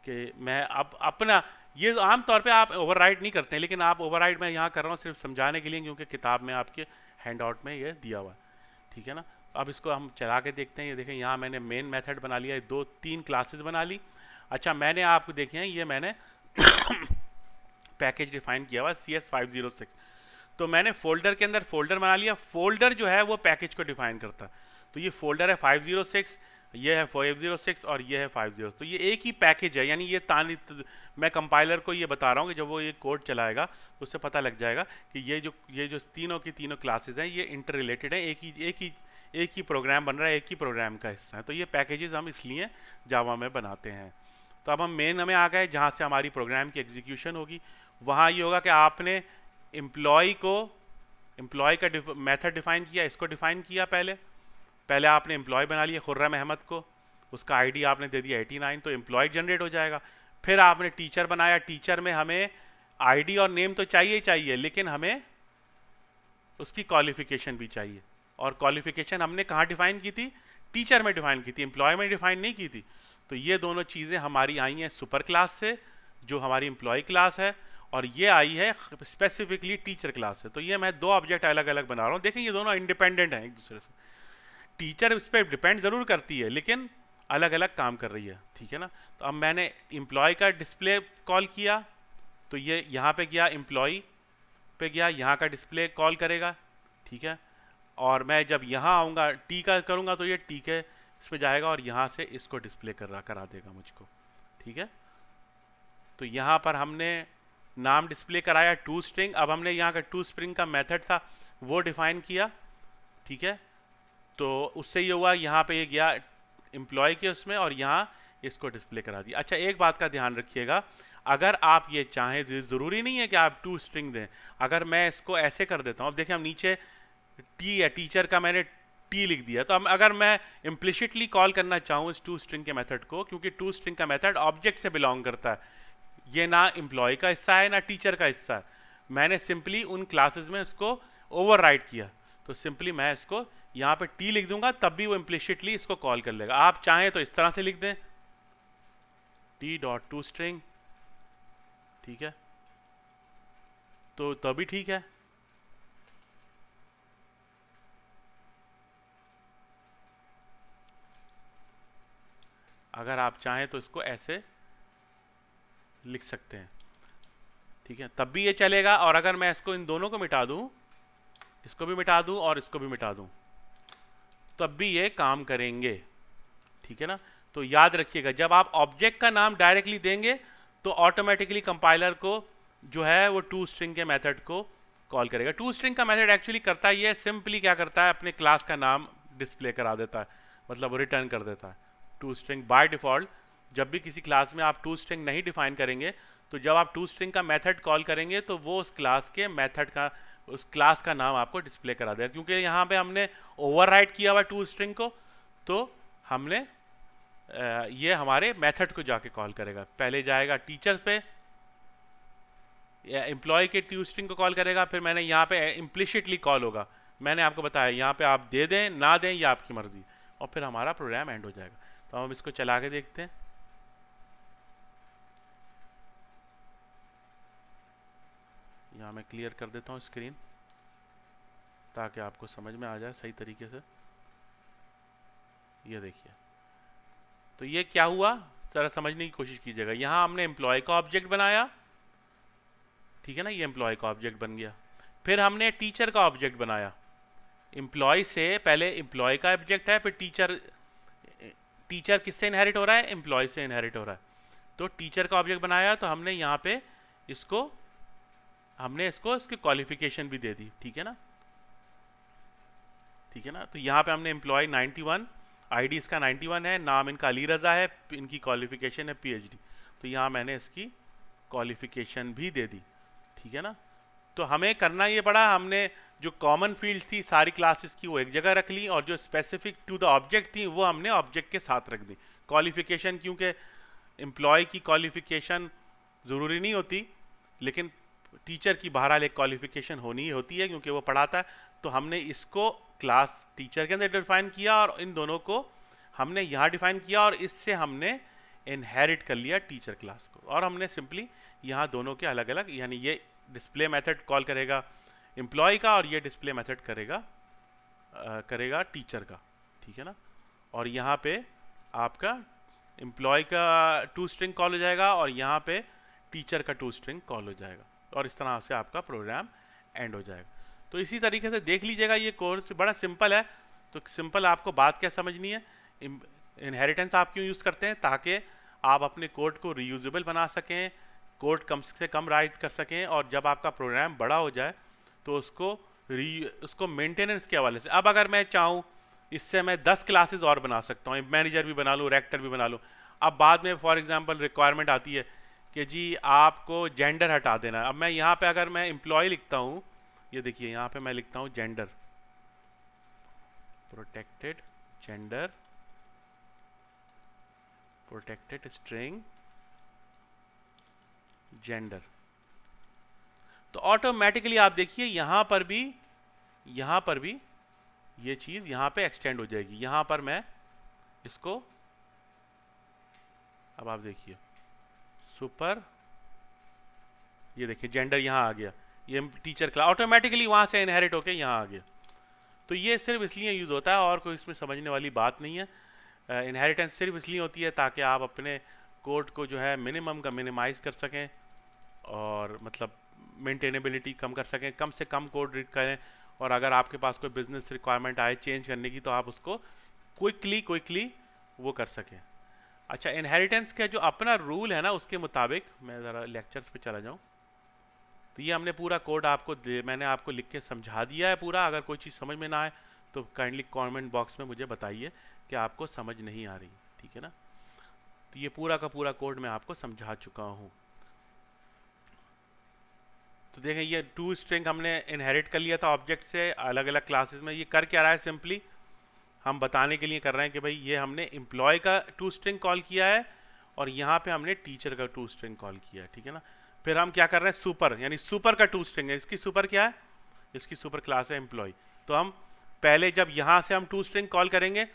कि मैं अब अपना, ये आमतौर पे आप ओवरराइड नहीं करते हैं, लेकिन आप ओवरराइड मैं यहाँ कर रहा हूँ सिर्फ समझाने के लिए, क्योंकि किताब में आपके हैंड आउट में ये दिया हुआ है, ठीक है ना। अब इसको हम चला के देखते हैं। ये देखें यहाँ मैंने मेन मेथड बना लिया है, 2-3 क्लासेस बना ली। अच्छा मैंने आपको देखे हैं ये मैंने पैकेज डिफाइन किया हुआ CS506, तो मैंने फोल्डर के अंदर फोल्डर बना लिया। फोल्डर जो है वो पैकेज को डिफाइन करता है, तो ये फोल्डर है 506, ये है 506 और ये है 50। तो ये एक ही पैकेज है, यानी ये मैं कंपाइलर को ये बता रहा हूँ कि जब वो ये कोड चलाएगा तो उससे पता लग जाएगा कि ये जो तीनों की तीनों क्लासेज हैं ये इंटर रिलेटेड है, एक ही प्रोग्राम बन रहा है, एक ही प्रोग्राम का हिस्सा है। तो ये पैकेजेस हम इसलिए जावा में बनाते हैं। तो अब हम मेन में आ गए जहाँ से हमारी प्रोग्राम की एग्जीक्यूशन होगी। वहाँ ये होगा कि आपने एम्प्लॉय का मेथड डिफाइन किया, इसको डिफाइन किया पहले आपने एम्प्लॉय बना लिया खुर्रम अहमद को, उसका आईडी आपने दे दिया 89, तो एम्प्लॉय जनरेट हो जाएगा। फिर आपने टीचर बनाया, टीचर में हमें आईडी और नेम तो चाहिए ही चाहिए, लेकिन हमें उसकी क्वालिफिकेशन भी चाहिए, और क्वालिफिकेशन हमने कहाँ डिफाइन की थी, टीचर में डिफाइन की थी, एम्प्लॉय में डिफाइन नहीं की थी। तो ये दोनों चीज़ें हमारी आई हैं सुपर क्लास से, जो हमारी एम्प्लॉय क्लास है, और ये आई है स्पेसिफिकली टीचर क्लास से। तो ये मैं 2 ऑब्जेक्ट अलग अलग बना रहा हूँ। देखें ये दोनों इंडिपेंडेंट हैं एक दूसरे से, टीचर इस पर डिपेंड ज़रूर करती है लेकिन अलग अलग काम कर रही है, ठीक है ना। तो अब मैंने एम्प्लॉय का डिस्प्ले कॉल किया, तो ये यहाँ पे गया, एम्प्लॉय पे गया, यहाँ का डिस्प्ले कॉल करेगा, ठीक है। और मैं जब यहाँ आऊँगा टी का करूँगा तो ये टी के इस पर जाएगा और यहाँ से इसको डिस्प्ले करा देगा मुझको, ठीक है। तो यहाँ पर हमने नाम डिस्प्ले कराया टू स्ट्रिंग। अब हमने यहाँ का टू स्ट्रिंग का मेथड था वो डिफाइन किया, ठीक है। तो उससे ये हुआ, यहाँ पे ये गया एम्प्लॉय के उसमें और यहाँ इसको डिस्प्ले करा दिया। अच्छा एक बात का ध्यान रखिएगा, अगर आप ये चाहें, ज़रूरी नहीं है कि आप टू स्ट्रिंग दें। अगर मैं इसको ऐसे कर देता हूँ, अब देखिए हम नीचे टी है, टीचर का मैंने टी लिख दिया, तो अब अगर मैं इम्प्लिसिटली कॉल करना चाहूँ इस टू स्ट्रिंग के मेथड को, क्योंकि टू स्ट्रिंग का मेथड ऑब्जेक्ट से बिलोंग करता है, ये ना एम्प्लॉय का हिस्सा है ना टीचर का हिस्सा है, मैंने सिंपली उन क्लासेस में इसको ओवरराइड किया। तो सिंपली मैं इसको यहाँ पे टी लिख दूंगा, तब भी वो इम्प्लिसिटली इसको कॉल कर लेगा। आप चाहें तो इस तरह से लिख दें टी डॉट टू स्ट्रिंग, ठीक है, तो तभी ठीक है। अगर आप चाहें तो इसको ऐसे लिख सकते हैं, ठीक है, तब भी ये चलेगा। और अगर मैं इसको इन दोनों को मिटा दूं, इसको भी मिटा दूं और इसको भी मिटा दूं, तब भी ये काम करेंगे, ठीक है ना। तो याद रखिएगा, जब आप ऑब्जेक्ट का नाम डायरेक्टली देंगे तो ऑटोमेटिकली कंपाइलर को जो है वो टू स्ट्रिंग के मेथड को कॉल करेगा। टू स्ट्रिंग का मेथड एक्चुअली करता है ये सिंपली क्या करता है, अपने क्लास का नाम डिस्प्ले करा देता है, मतलब रिटर्न कर देता है। टू स्ट्रिंग बाय डिफॉल्ट जब भी किसी क्लास में आप टू स्ट्रिंग नहीं डिफाइन करेंगे, तो जब आप टू स्ट्रिंग का मेथड कॉल करेंगे तो वो उस क्लास के मेथड का, उस क्लास का नाम आपको डिस्प्ले करा देगा। क्योंकि यहाँ पे हमने ओवरराइड किया हुआ टू स्ट्रिंग को, तो हमने ये हमारे मेथड को जाके कॉल करेगा। पहले जाएगा टीचर पे या एम्प्लॉय के टू स्ट्रिंग को कॉल करेगा, फिर मैंने यहाँ पे इम्प्लिसिटली कॉल होगा, मैंने आपको बताया यहाँ पे आप दे दें ना दें ये आपकी मर्जी, और फिर हमारा प्रोग्राम एंड हो जाएगा। तो हम इसको चला के देखते हैं। यहाँ मैं क्लियर कर देता हूँ स्क्रीन ताकि आपको समझ में आ जाए सही तरीके से। ये देखिए, तो ये क्या हुआ जरा समझने की कोशिश कीजिएगा। यहाँ हमने एम्प्लॉय का ऑब्जेक्ट बनाया, ठीक है ना, ये एम्प्लॉय का ऑब्जेक्ट बन गया। फिर हमने टीचर का ऑब्जेक्ट बनाया। एम्प्लॉय से पहले एम्प्लॉय का ऑब्जेक्ट है, फिर टीचर। टीचर किससे इनहेरिट हो रहा है, एम्प्लॉय से इनहेरिट हो रहा है। तो टीचर का ऑब्जेक्ट बनाया, तो हमने यहाँ पे इसको इसकी क्वालिफिकेशन भी दे दी, ठीक है ना, ठीक है ना। तो यहाँ पे हमने एम्प्लॉय 91, आईडी इसका 91 है, नाम इनका अली रज़ा है, इनकी क्वालिफिकेशन है पीएचडी। तो यहाँ मैंने इसकी क्वालिफिकेशन भी दे दी, ठीक है ना। तो हमें करना ये पड़ा, हमने जो कॉमन फील्ड थी सारी क्लासेस की वो एक जगह रख ली, और जो स्पेसिफिक टू द ऑब्जेक्ट थी वो हमने ऑब्जेक्ट के साथ रख दी। क्वालिफिकेशन, क्योंकि एम्प्लॉय की क्वालिफिकेशन ज़रूरी नहीं होती, लेकिन टीचर की बहरहाल एक क्वालिफिकेशन होनी ही होती है क्योंकि वो पढ़ाता है। तो हमने इसको क्लास टीचर के अंदर डिफाइन किया, और इन दोनों को हमने यहाँ डिफाइन किया, और इससे हमने इनहेरिट कर लिया टीचर क्लास को। और हमने सिंपली यहाँ दोनों के अलग अलग, यानी ये डिस्प्ले मेथड कॉल करेगा एम्प्लॉय का, और ये डिस्प्ले मेथड करेगा टीचर का, ठीक है ना। और यहाँ पे आपका एम्प्लॉय का टू स्ट्रिंग कॉल हो जाएगा, और यहाँ पे टीचर का टू स्ट्रिंग कॉल हो जाएगा, और इस तरह से आपका प्रोग्राम एंड हो जाएगा। तो इसी तरीके से देख लीजिएगा, ये कोर्स बड़ा सिंपल है। तो सिंपल आपको बात क्या समझनी है, इनहेरिटेंस आप क्यों यूज़ करते हैं, ताकि आप अपने कोड को रीयूजेबल बना सकें, कोड कम से कम राइट कर सकें, और जब आपका प्रोग्राम बड़ा हो जाए तो उसको मेंटेनेंस के हवाले से, अब अगर मैं चाहूँ इससे मैं 10 क्लासेस और बना सकता हूँ, मैनेजर भी बना लूँ, रेक्टर भी बना लूँ। अब बाद में फॉर एग्जांपल रिक्वायरमेंट आती है कि जी आपको जेंडर हटा देना है। अब मैं यहाँ पे अगर मैं एम्प्लॉय लिखता हूँ, ये देखिए यहाँ पे मैं लिखता हूँ gender, protected gender, protected string gender, तो ऑटोमेटिकली आप देखिए यहाँ पर भी ये चीज़ यहाँ पे एक्सटेंड हो जाएगी। यहाँ पर मैं इसको, अब आप देखिए सुपर, ये देखिए जेंडर यहाँ आ गया, ये टीचर क्लास ऑटोमेटिकली वहाँ से इनहेरिट होके यहाँ आ गया। तो ये सिर्फ इसलिए यूज़ होता है, और कोई इसमें समझने वाली बात नहीं है। इनहेरिटेंस सिर्फ इसलिए होती है ताकि आप अपने कोड को जो है मिनिमम का मिनिमाइज़ कर सकें, और मतलब मेंटेनेबिलिटी कम कर सकें, कम से कम कोड रीड करें, और अगर आपके पास कोई बिजनेस रिक्वायरमेंट आए चेंज करने की तो आप उसको क्विकली वो कर सकें। अच्छा, इनहेरिटेंस का जो अपना रूल है ना, उसके मुताबिक मैं ज़रा लेक्चर्स पे चला जाऊँ। तो ये हमने पूरा कोड मैंने आपको लिख के समझा दिया है पूरा। अगर कोई चीज़ समझ में ना आए तो काइंडली कमेंट बॉक्स में मुझे बताइए कि आपको समझ नहीं आ रही, ठीक है ना। तो ये पूरा का पूरा कोड मैं आपको समझा चुका हूँ। तो देखें, ये टू स्ट्रिंग हमने इनहेरिट कर लिया था ऑब्जेक्ट से अलग अलग क्लासेस में। ये कर क्या रहा है, सिंपली हम बताने के लिए कर रहे हैं कि भाई ये हमने एम्प्लॉय का टू स्ट्रिंग कॉल किया है, और यहाँ पे हमने टीचर का टू स्ट्रिंग कॉल किया है, ठीक है ना। फिर हम क्या कर रहे हैं, सुपर, यानी सुपर का टू स्ट्रिंग है। इसकी सुपर क्या है, इसकी सुपर क्लास है एम्प्लॉय। तो हम पहले जब यहाँ से हम टू स्ट्रिंग कॉल करेंगे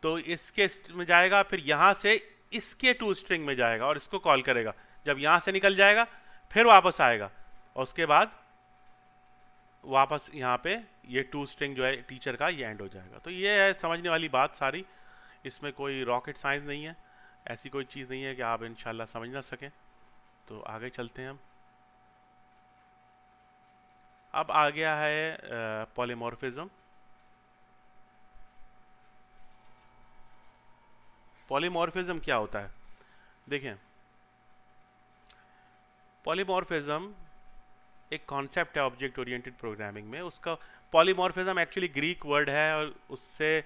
तो इसके में जाएगा, फिर यहाँ से इसके टू स्ट्रिंग में जाएगा और इसको कॉल करेगा। जब यहाँ से निकल जाएगा फिर वापस आएगा, और उसके बाद वापस यहाँ पे ये टू स्ट्रिंग जो है टीचर का ये एंड हो जाएगा। तो ये है समझने वाली बात सारी, इसमें कोई रॉकेट साइंस नहीं है। ऐसी कोई चीज़ नहीं है कि आप इंशाल्लाह समझ ना सकें। तो आगे चलते हैं हम। अब आ गया है पॉलीमॉर्फिज्म। पॉलीमॉर्फिज्म क्या होता है? देखें, पॉलीमॉर्फिज्म एक कॉन्सेप्ट है ऑब्जेक्ट ओरिएंटेड प्रोग्रामिंग में। उसका पॉलीमॉर्फिज्म एक्चुअली ग्रीक वर्ड है, और उससे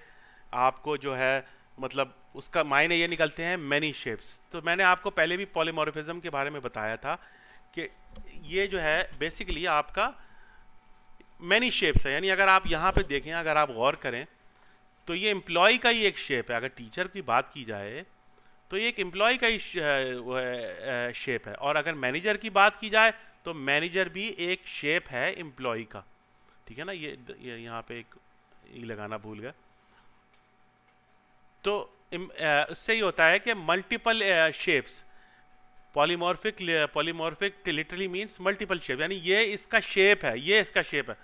आपको जो है मतलब उसका मायने ये निकलते हैं मैनी शेप्स। तो मैंने आपको पहले भी पॉलीमॉर्फिज्म के बारे में बताया था कि ये जो है बेसिकली आपका मैनी शेप्स है। यानी अगर आप यहाँ पे देखें, अगर आप गौर करें, तो ये एम्प्लॉय का ही एक शेप है। अगर टीचर की बात की जाए तो ये एक एम्प्लॉय का ही शेप है, और अगर मैनेजर की बात की जाए तो मैनेजर भी एक शेप है एम्प्लॉय का। ठीक है ना? ये यहाँ पे एक ई लगाना भूल गया। तो इससे ही होता है कि multiple shapes, polymorphic literally means multiple shape, यानी ये इसका शेप है, ये इसका शेप है।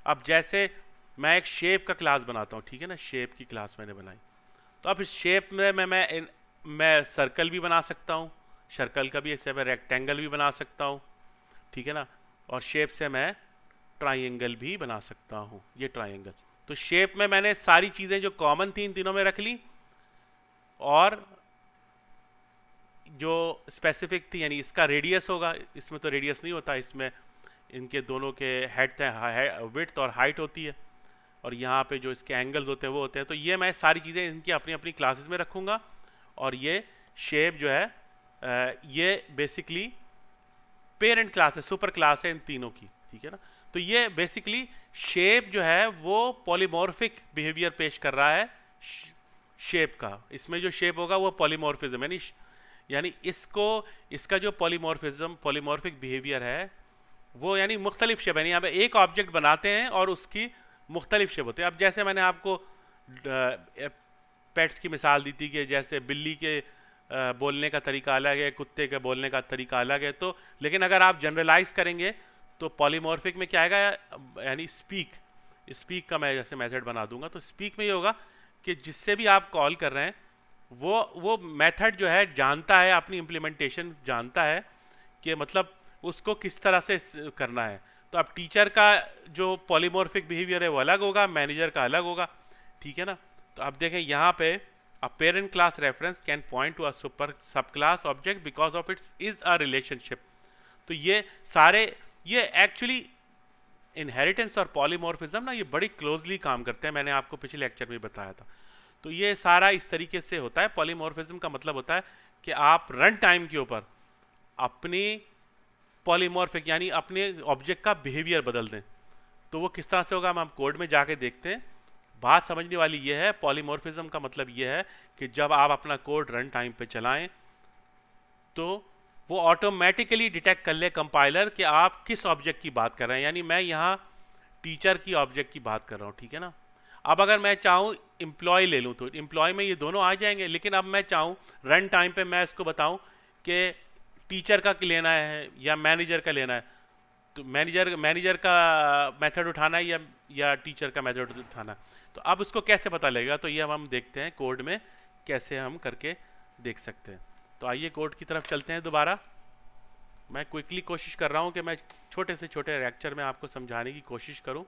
अब जैसे मैं एक शेप का क्लास बनाता हूँ, ठीक है ना, शेप की क्लास मैंने बनाई, तो अब इस शेप में मैं सर्कल भी बना सकता हूँ, सर्कल का भी ऐसे मैं रेक्टेंगल भी बना सकता हूँ, ठीक है ना, और शेप से मैं ट्राइंगल भी बना सकता हूँ, ये ट्राइंगल। तो शेप में मैंने सारी चीज़ें जो कॉमन थी इन तीनों में रख ली, और जो स्पेसिफिक थी, यानी इसका रेडियस होगा, इसमें तो रेडियस नहीं होता, इसमें इनके दोनों के हेड विड्थ और हाइट होती है, और यहाँ पे जो इसके एंगल्स होते हैं वो होते हैं। तो ये मैं सारी चीज़ें इनकी अपनी अपनी क्लासेस में रखूँगा, और ये शेप जो है ये बेसिकली पेरेंट क्लास है, सुपर क्लास है इन तीनों की, ठीक है ना। तो ये बेसिकली शेप जो है वो पॉलीमॉर्फिक बिहेवियर पेश कर रहा है शेप का। इसमें जो शेप होगा वो पॉलीमॉर्फिज्म, यानी इसका जो पॉलीमॉर्फिक बिहेवियर है वो यानी मुख्तलिफ शेप, यानी यहाँ पे एक ऑब्जेक्ट बनाते हैं और उसकी मुख्तलिफ शेप होते हैं। अब जैसे मैंने आपको पेट्स की मिसाल दी थी कि जैसे बिल्ली के बोलने का तरीका अलग है, कुत्ते के बोलने का तरीका अलग है, तो लेकिन अगर आप जनरलाइज करेंगे तो पॉलीमॉर्फिक में क्या आएगा, यानी स्पीक का मैं जैसे मेथड बना दूंगा, तो स्पीक में ये होगा कि जिससे भी आप कॉल कर रहे हैं वो मेथड जो है जानता है, अपनी इम्प्लीमेंटेशन जानता है कि मतलब उसको किस तरह से करना है। तो अब टीचर का जो पॉलीमॉर्फिक बिहेवियर है वो अलग होगा, मैनेजर का अलग होगा, ठीक है ना। तो अब देखें यहाँ पे a parent class reference can point to a super subclass object because of its is a relationship। तो ये एक्चुअली इनहेरिटेंस और पॉलीमॉर्फिज्म ना ये बड़ी क्लोजली काम करते हैं, मैंने आपको पिछले लेक्चर में बताया था। तो ये सारा इस तरीके से होता है। पॉलीमॉर्फिज्म का मतलब होता है कि आप रन टाइम के ऊपर अपनी पॉलीमॉर्फिक यानी अपने ऑब्जेक्ट का बिहेवियर बदल दें। तो वो किस तरह से होगा हम कोड में जाके देखते हैं। बात समझने वाली ये है, पॉलीमॉर्फिज्म का मतलब ये है कि जब आप अपना कोड रन टाइम पे चलाएं तो वो ऑटोमेटिकली डिटेक्ट कर ले कंपाइलर कि आप किस ऑब्जेक्ट की बात कर रहे हैं। यानी मैं यहाँ टीचर की ऑब्जेक्ट की बात कर रहा हूँ, ठीक है ना। अब अगर मैं चाहूँ एम्प्लॉय ले लूँ तो एम्प्लॉय में ये दोनों आ जाएंगे, लेकिन अब मैं चाहूँ रन टाइम पे मैं इसको बताऊँ कि टीचर का लेना है या मैनेजर का लेना है, तो मैनेजर का मेथड उठाना है या टीचर का मेथड उठाना है। तो अब उसको कैसे पता लगेगा, तो ये हम देखते हैं कोड में कैसे हम करके देख सकते हैं। तो आइए कोड की तरफ चलते हैं दोबारा। मैं क्विकली कोशिश कर रहा हूँ कि मैं छोटे से छोटे लेक्चर में आपको समझाने की कोशिश करूँ।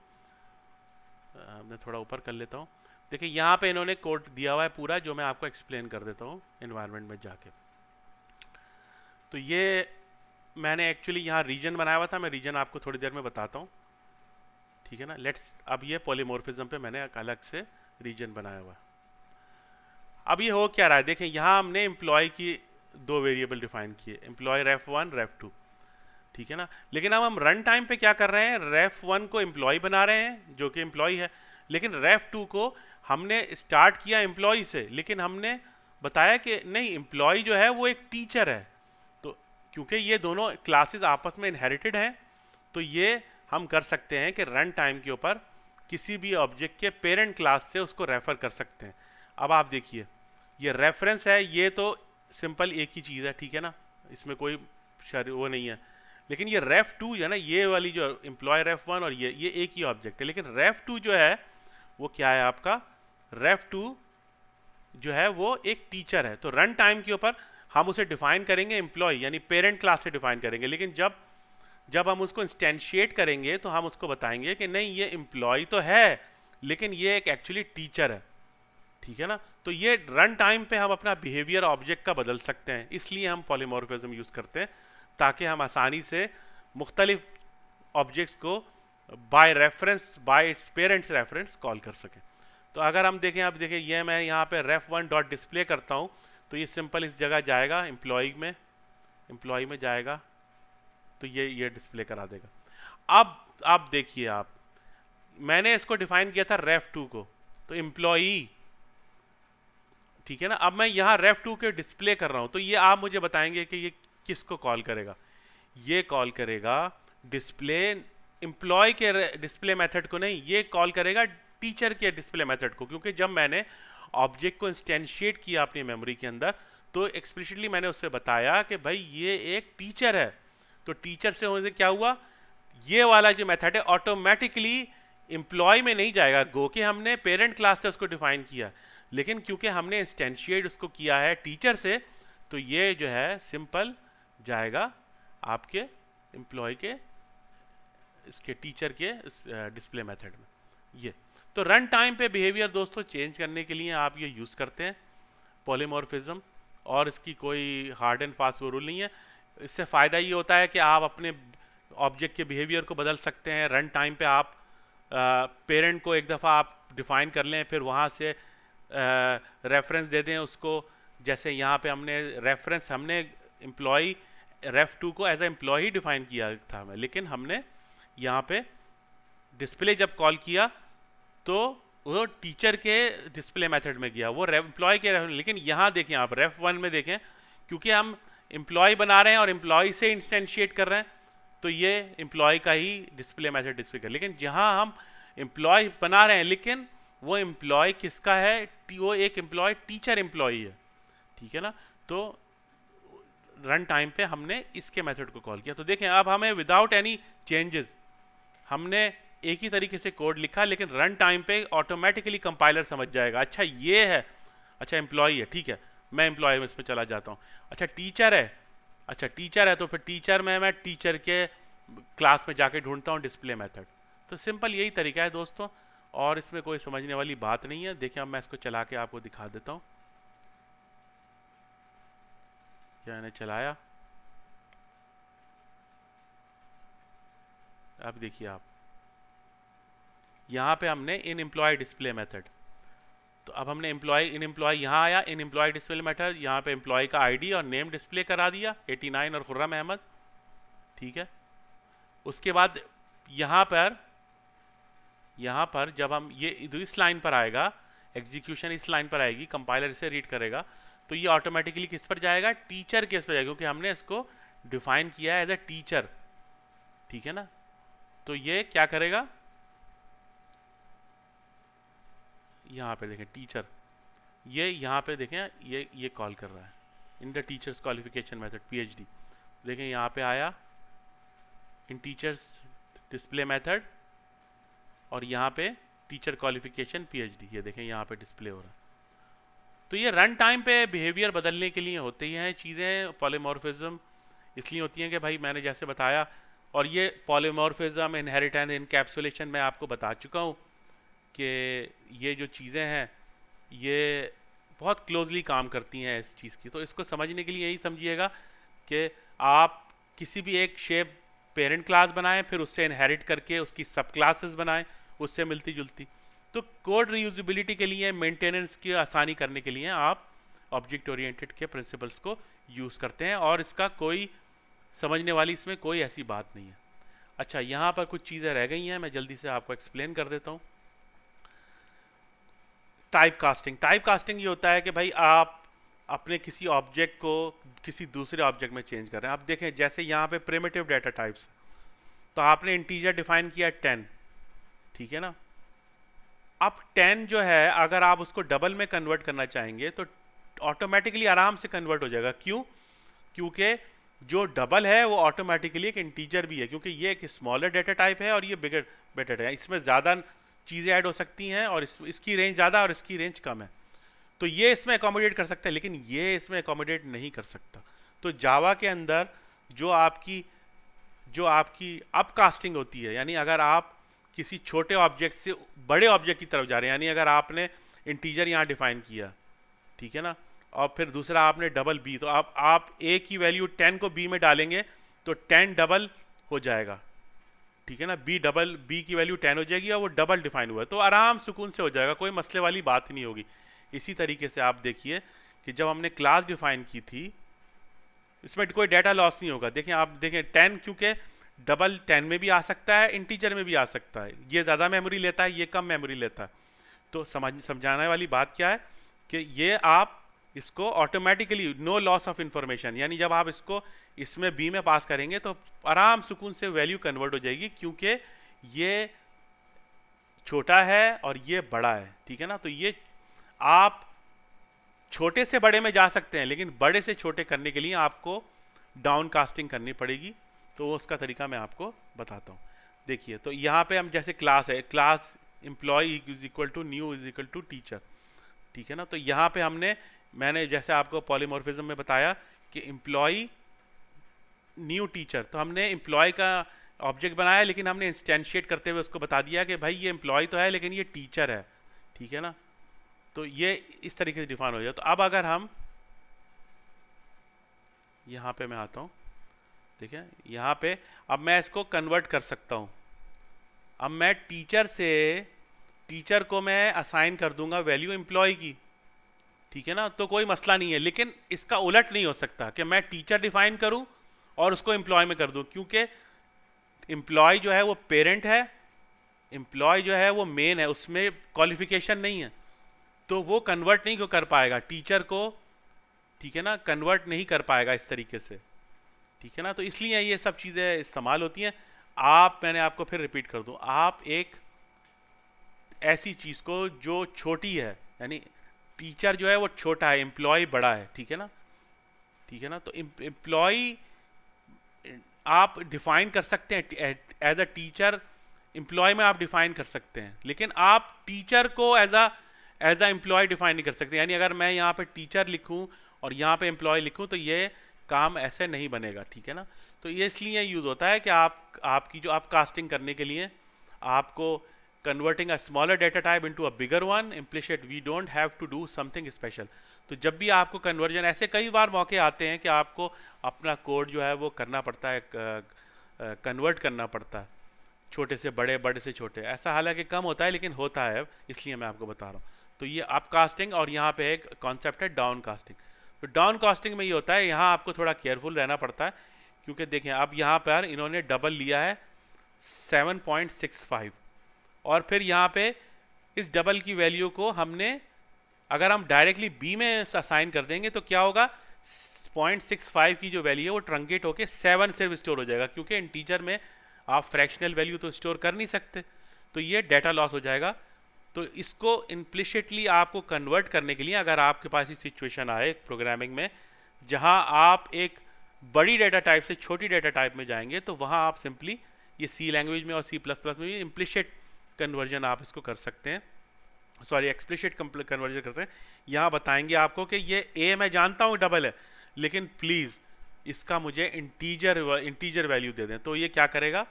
मैं थोड़ा ऊपर कर लेता हूँ। देखिए यहाँ पे इन्होंने कोड दिया हुआ है पूरा, जो मैं आपको एक्सप्लेन कर देता हूँ एनवायरनमेंट में जाके। तो ये मैंने एक्चुअली यहाँ रीजन बनाया हुआ था, मैं रीजन आपको थोड़ी देर में बताता हूँ, ठीक है ना। लेट्स अब ये पॉलीमॉर्फिज्म पे मैंने एक अलग से रीजन बनाया हुआ है। अब ये हो क्या रहा है, देखें यहाँ हमने एम्प्लॉय की दो वेरिएबल डिफाइन किए, एम्प्लॉय ref1 ref2, ठीक है ना। लेकिन अब हम रन टाइम पे क्या कर रहे हैं, ref1 को एम्प्लॉय बना रहे हैं जो कि एम्प्लॉय है, लेकिन ref2 को हमने स्टार्ट किया एम्प्लॉय से, लेकिन हमने बताया कि नहीं, एम्प्लॉय जो है वो एक टीचर है। तो क्योंकि ये दोनों क्लासेस आपस में इनहेरिटेड हैं, तो ये हम कर सकते हैं कि रन टाइम के ऊपर किसी भी ऑब्जेक्ट के पेरेंट क्लास से उसको रेफर कर सकते हैं। अब आप देखिए ये रेफरेंस है, ये तो सिंपल एक ही चीज़ है, ठीक है ना, इसमें कोई वो नहीं है। लेकिन ये ref2 है ना, ये वाली जो एम्प्लॉय ref1 और ये एक ही ऑब्जेक्ट है, लेकिन ref2 जो है वो क्या है आपका, ref2 जो है वो एक टीचर है। तो रन टाइम के ऊपर हम उसे डिफाइन करेंगे एम्प्लॉय यानी पेरेंट क्लास से डिफाइन करेंगे, लेकिन जब जब हम उसको इंस्टेंशिएट करेंगे तो हम उसको बताएंगे कि नहीं ये एम्प्लॉय तो है लेकिन ये एक एक्चुअली टीचर है। ठीक है ना, तो ये रन टाइम पे हम अपना बिहेवियर ऑब्जेक्ट का बदल सकते हैं, इसलिए हम पॉलीमॉर्फिज्म यूज करते हैं ताकि हम आसानी से मुख्तलिफ ऑब्जेक्ट्स को by reference bye its parents reference call कर सकें। तो अगर हम देखें, अब देखिए ये मैं यहाँ पे ref1 डॉट डिस्प्ले करता हूँ तो ये सिंपल इस जगह जाएगा एम्प्लॉय में जाएगा तो ये डिस्प्ले करा देगा। अब आप देखिए, आप मैंने इसको डिफाइन किया था ref2 को, तो एम्प्लॉई, ठीक है ना। अब मैं यहाँ ref2 के डिस्प्ले कर रहा हूँ तो ये आप मुझे बताएंगे कि ये किसको कॉल करेगा। ये कॉल करेगा डिस्प्ले एम्प्लॉय के डिस्प्ले मेथड को नहीं, ये कॉल करेगा टीचर के डिस्प्ले मेथड को, क्योंकि जब मैंने ऑब्जेक्ट को इंस्टेंशिएट किया अपनी मेमोरी के अंदर तो एक्सप्लिसिटली मैंने उससे बताया कि भाई ये एक टीचर है। तो टीचर से होने से क्या हुआ, ये वाला जो मेथड है ऑटोमेटिकली एम्प्लॉय में नहीं जाएगा, गो के हमने पेरेंट क्लास से उसको डिफाइन किया, लेकिन क्योंकि हमने इंस्टेंशिएट उसको किया है टीचर से तो ये जो है सिंपल जाएगा आपके एम्प्लॉय के इसके टीचर के डिस्प्ले मेथड में। ये तो रन टाइम पे बिहेवियर दोस्तों चेंज करने के लिए आप ये यूज़ करते हैं पॉलीमॉर्फिज्म, और इसकी कोई हार्ड एंड फास्ट रूल नहीं है। इससे फ़ायदा ये होता है कि आप अपने ऑब्जेक्ट के बिहेवियर को बदल सकते हैं। रन टाइम पे आप पेरेंट को एक दफ़ा आप डिफ़ाइन कर लें, फिर वहाँ से रेफरेंस दे दें उसको। जैसे यहाँ पे हमने एम्प्लॉय ref2 को एज ए एम्प्लॉय ही डिफाइन किया था मैं, लेकिन हमने यहाँ पे डिस्प्ले जब कॉल किया तो वो टीचर के डिस्प्ले मेथड में गया, वो एम्प्लॉय के लेकिन यहाँ देखें आप ref1 में देखें, क्योंकि हम एम्प्लॉय बना रहे हैं और एम्प्लॉय से इंस्टेंशिएट कर रहे हैं तो ये एम्प्लॉय का ही डिस्प्ले मेथड डिस्प्ले कर, लेकिन जहाँ हम एम्प्लॉय बना रहे हैं लेकिन वो एम्प्लॉय किसका है, वो एक एम्प्लॉय टीचर एम्प्लॉय है। ठीक है ना, तो रन टाइम पे हमने इसके मेथड को कॉल किया। तो देखें अब हमें विदाउट एनी चेंजेस हमने एक ही तरीके से कोड लिखा, लेकिन रन टाइम पे ऑटोमेटिकली कंपाइलर समझ जाएगा अच्छा ये है, अच्छा एम्प्लॉय है, ठीक है मैं एम्प्लॉय में इसमें चला जाता हूँ। अच्छा टीचर है, अच्छा टीचर है तो फिर टीचर में मैं टीचर के क्लास में जाके ढूंढता हूँ डिस्प्ले मेथड। तो सिंपल यही तरीका है दोस्तों, और इसमें कोई समझने वाली बात नहीं है। देखिए अब मैं इसको चला के आपको दिखा देता हूँ। मैंने चलाया, अब देखिए आप यहाँ पे हमने इन एम्प्लॉय डिस्प्ले मेथड, तो अब हमने इन एम्प्लॉय यहाँ आया, इन एम्प्लॉय डिस्प्ले मेथड यहाँ पे एम्प्लॉय का आईडी और नेम डिस्प्ले करा दिया 89 और खुर्रम अहमद। ठीक है, उसके बाद यहाँ पर जब हम ये इस लाइन पर आएगा, एग्जीक्यूशन इस लाइन पर आएगी, कंपाइलर इसे रीड करेगा तो ये ऑटोमेटिकली किस पर जाएगा, टीचर केस पर जाएगा, क्योंकि हमने इसको डिफाइन किया है एज ए टीचर। ठीक है ना, तो ये क्या करेगा, यहाँ पे देखें टीचर, ये यहाँ पे देखें ये कॉल कर रहा है in the teachers qualification method PhD। देखें यहाँ पे आया इन टीचर्स डिस्प्ले मेथड और यहाँ पे टीचर क्वालिफिकेशन PhD, ये देखें यहाँ पे डिस्प्ले हो रहा है। तो ये रन टाइम पे बिहेवियर बदलने के लिए होते ही हैं चीज़ें। पॉलीमॉर्फिज्म इसलिए होती हैं कि भाई मैंने जैसे बताया, और ये पॉलीमॉर्फिज्म, इनहेरिटेंस, इनकैप्सुलेशन मैं आपको बता चुका हूँ कि ये जो चीज़ें हैं ये बहुत क्लोजली काम करती हैं इस चीज़ की। तो इसको समझने के लिए यही समझिएगा कि आप किसी भी एक शेप पेरेंट क्लास बनाएं, फिर उससे इनहेरिट करके उसकी सब क्लासेस बनाएं उससे मिलती जुलती। तो कोड रीयूजेबिलिटी के लिए, मेंटेनेंस की आसानी करने के लिए आप ऑब्जेक्ट ओरिएंटेड के प्रिंसिपल्स को यूज़ करते हैं, और इसका कोई समझने वाली इसमें कोई ऐसी बात नहीं है। अच्छा, यहाँ पर कुछ चीज़ें रह गई हैं, मैं जल्दी से आपको एक्सप्लेन कर देता हूँ। टाइप कास्टिंग ये होता है कि भाई आप अपने किसी ऑब्जेक्ट को किसी दूसरे ऑब्जेक्ट में चेंज कर रहे हैं। अब देखें जैसे यहाँ पे प्रिमिटिव डेटा टाइप्स, तो आपने इंटीजर डिफाइन किया 10, ठीक है ना। अब 10 जो है अगर आप उसको डबल में कन्वर्ट करना चाहेंगे तो ऑटोमेटिकली आराम से कन्वर्ट हो जाएगा। क्यों? क्योंकि जो डबल है वो ऑटोमेटिकली एक इंटीजर भी है, क्योंकि ये एक स्मॉलर डेटा टाइप है और ये बिगर डेटा है। इसमें ज़्यादा चीज़ें ऐड हो सकती हैं और इसकी रेंज ज़्यादा और इसकी रेंज कम है। तो ये इसमें अकोमोडेट कर सकता है, लेकिन ये इसमें अकोमोडेट नहीं कर सकता। तो जावा के अंदर जो आपकी अपकास्टिंग होती है, यानी अगर आप किसी छोटे ऑब्जेक्ट से बड़े ऑब्जेक्ट की तरफ जा रहे हैं, यानी अगर आपने इंटीजर यहाँ डिफाइन किया, ठीक है ना, और फिर दूसरा आपने डबल बी, तो आप ए की वैल्यू 10 को बी में डालेंगे तो 10 डबल हो जाएगा, ठीक है ना, बी की वैल्यू 10 हो जाएगी और वो डबल डिफाइन हुआ है, तो आराम सुकून से हो जाएगा, कोई मसले वाली बात ही नहीं होगी। इसी तरीके से आप देखिए कि जब हमने क्लास डिफाइन की थी, इसमें कोई डाटा लॉस नहीं होगा। देखें, आप देखें 10 क्योंकि डबल 10 में भी आ सकता है, इंटीजर में भी आ सकता है, ये ज़्यादा मेमोरी लेता है, ये कम मेमोरी लेता है। तो समझाने वाली बात क्या है कि ये आप इसको automatically no loss of information, यानी जब आप इसको इसमें बी में पास करेंगे तो आराम सुकून से वैल्यू कन्वर्ट हो जाएगी, क्योंकि ये छोटा है और ये बड़ा है, ठीक है ना। तो ये आप छोटे से बड़े में जा सकते हैं, लेकिन बड़े से छोटे करने के लिए आपको डाउन कास्टिंग करनी पड़ेगी। तो उसका तरीका मैं आपको बताता हूँ। देखिए, तो यहाँ पे हम जैसे क्लास है, class employee is equal to new is equal to teacher, ठीक है ना। तो यहाँ पे मैंने जैसे आपको पॉलीमॉर्फिज्म में बताया कि एम्प्लॉय न्यू टीचर, तो हमने एम्प्लॉय का ऑब्जेक्ट बनाया, लेकिन हमने इंस्टेंशिएट करते हुए उसको बता दिया कि भाई ये एम्प्लॉय तो है लेकिन ये टीचर है, ठीक है ना। तो ये इस तरीके से डिफाइन हो जाए। तो अब अगर हम यहाँ पे मैं आता हूँ, ठीक है, यहाँ पे अब मैं इसको कन्वर्ट कर सकता हूँ। अब मैं टीचर को मैं असाइन कर दूंगा वैल्यू एम्प्लॉय की, ठीक है ना, तो कोई मसला नहीं है। लेकिन इसका उलट नहीं हो सकता कि मैं टीचर डिफाइन करूं और उसको एम्प्लॉय में कर दूं, क्योंकि एम्प्लॉय जो है वो पेरेंट है, एम्प्लॉय जो है वो मेन है, उसमें क्वालिफिकेशन नहीं है, तो वो कन्वर्ट नहीं कर पाएगा टीचर को, ठीक है ना, कन्वर्ट नहीं कर पाएगा इस तरीके से, ठीक है ना। तो इसलिए ये सब चीज़ें इस्तेमाल होती हैं। मैंने आपको फिर रिपीट कर दूं, आप एक ऐसी चीज़ को जो छोटी है, यानी टीचर जो है वो छोटा है, एम्प्लॉय बड़ा है, ठीक है ना, ठीक है ना। तो एम्प्लॉय आप डिफाइन कर सकते हैं एज अ टीचर, एम्प्लॉय में आप डिफाइन कर सकते हैं, लेकिन आप टीचर को एज अ एम्प्लॉय डिफाइन नहीं कर सकते। यानी अगर मैं यहाँ पे टीचर लिखूँ और यहाँ पे एम्प्लॉय लिखूँ तो ये काम ऐसे नहीं बनेगा, ठीक है ना। तो ये इसलिए यूज़ होता है कि आपकी जो आप कास्टिंग करने के लिए आपको converting a smaller data type into a bigger one, implicit we don't have to do something special। तो जब भी आपको कन्वर्जन, ऐसे कई बार मौके आते हैं कि आपको अपना कोड जो है वो करना पड़ता है, कन्वर्ट करना पड़ता है छोटे से बड़े, बड़े से छोटे, ऐसा हालांकि कम होता है लेकिन होता है, इसलिए मैं आपको बता रहा हूँ। तो ये अप कास्टिंग, और यहाँ पे एक कॉन्सेप्ट है डाउन कास्टिंग। तो डाउन कास्टिंग में ये होता है, यहाँ आपको थोड़ा केयरफुल रहना पड़ता है, क्योंकि देखें अब यहाँ पर इन्होंने डबल लिया है 7.65, और फिर यहाँ पे इस डबल की वैल्यू को हमने, अगर हम डायरेक्टली बी में असाइन कर देंगे तो क्या होगा, 0.65 की जो वैल्यू है वो ट्रंकेट होके 7 सिर्फ स्टोर हो जाएगा, क्योंकि इंटीजर में आप फ्रैक्शनल वैल्यू तो स्टोर कर नहीं सकते, तो ये डाटा लॉस हो जाएगा। तो इसको इम्प्लिसिटली आपको कन्वर्ट करने के लिए, अगर आपके पास ये सिचुएशन आए प्रोग्रामिंग में जहाँ आप एक बड़ी डाटा टाइप से छोटी डाटा टाइप में जाएंगे, तो वहाँ आप सिंपली ये सी लैंग्वेज में और C++ में भी इम्प्लिसिट कन्वर्जन आप इसको कर सकते हैं, सॉरी एक्सप्लिसिट कन्वर्जन करते हैं। यहाँ बताएंगे आपको कि ये ए मैं जानता हूँ डबल है, लेकिन प्लीज़ इसका मुझे इंटीजर वैल्यू दे दें। तो ये क्या करेगा,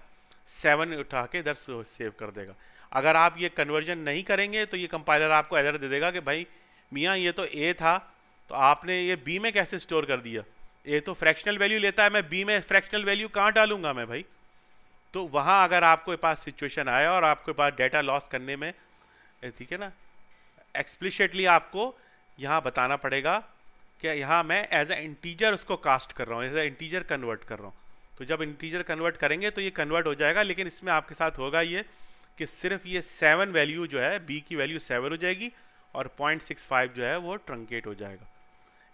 7 उठा के इधर सेव कर देगा। अगर आप ये कन्वर्जन नहीं करेंगे तो ये कंपाइलर आपको एरर दे देगा कि भाई मियाँ ये तो ए था, तो आपने ये बी में कैसे स्टोर कर दिया, ए तो फ्रैक्शनल वैल्यू लेता है, मैं बी में फ्रैक्शनल वैल्यू कहाँ डालूंगा मैं भाई। तो वहाँ अगर आपके पास सिचुएशन आया और आपके पास डेटा लॉस करने में, ठीक है ना, एक्सप्लिसिटली आपको यहाँ बताना पड़ेगा कि यहाँ मैं एज ए इंटीजर उसको कास्ट कर रहा हूँ, एज ए इंटीजर कन्वर्ट कर रहा हूँ। तो जब इंटीजर कन्वर्ट करेंगे तो ये कन्वर्ट हो जाएगा, लेकिन इसमें आपके साथ होगा ये कि सिर्फ ये 7 वैल्यू जो है, बी की वैल्यू 7 हो जाएगी और 0.65 जो है वो ट्रंकेट हो जाएगा।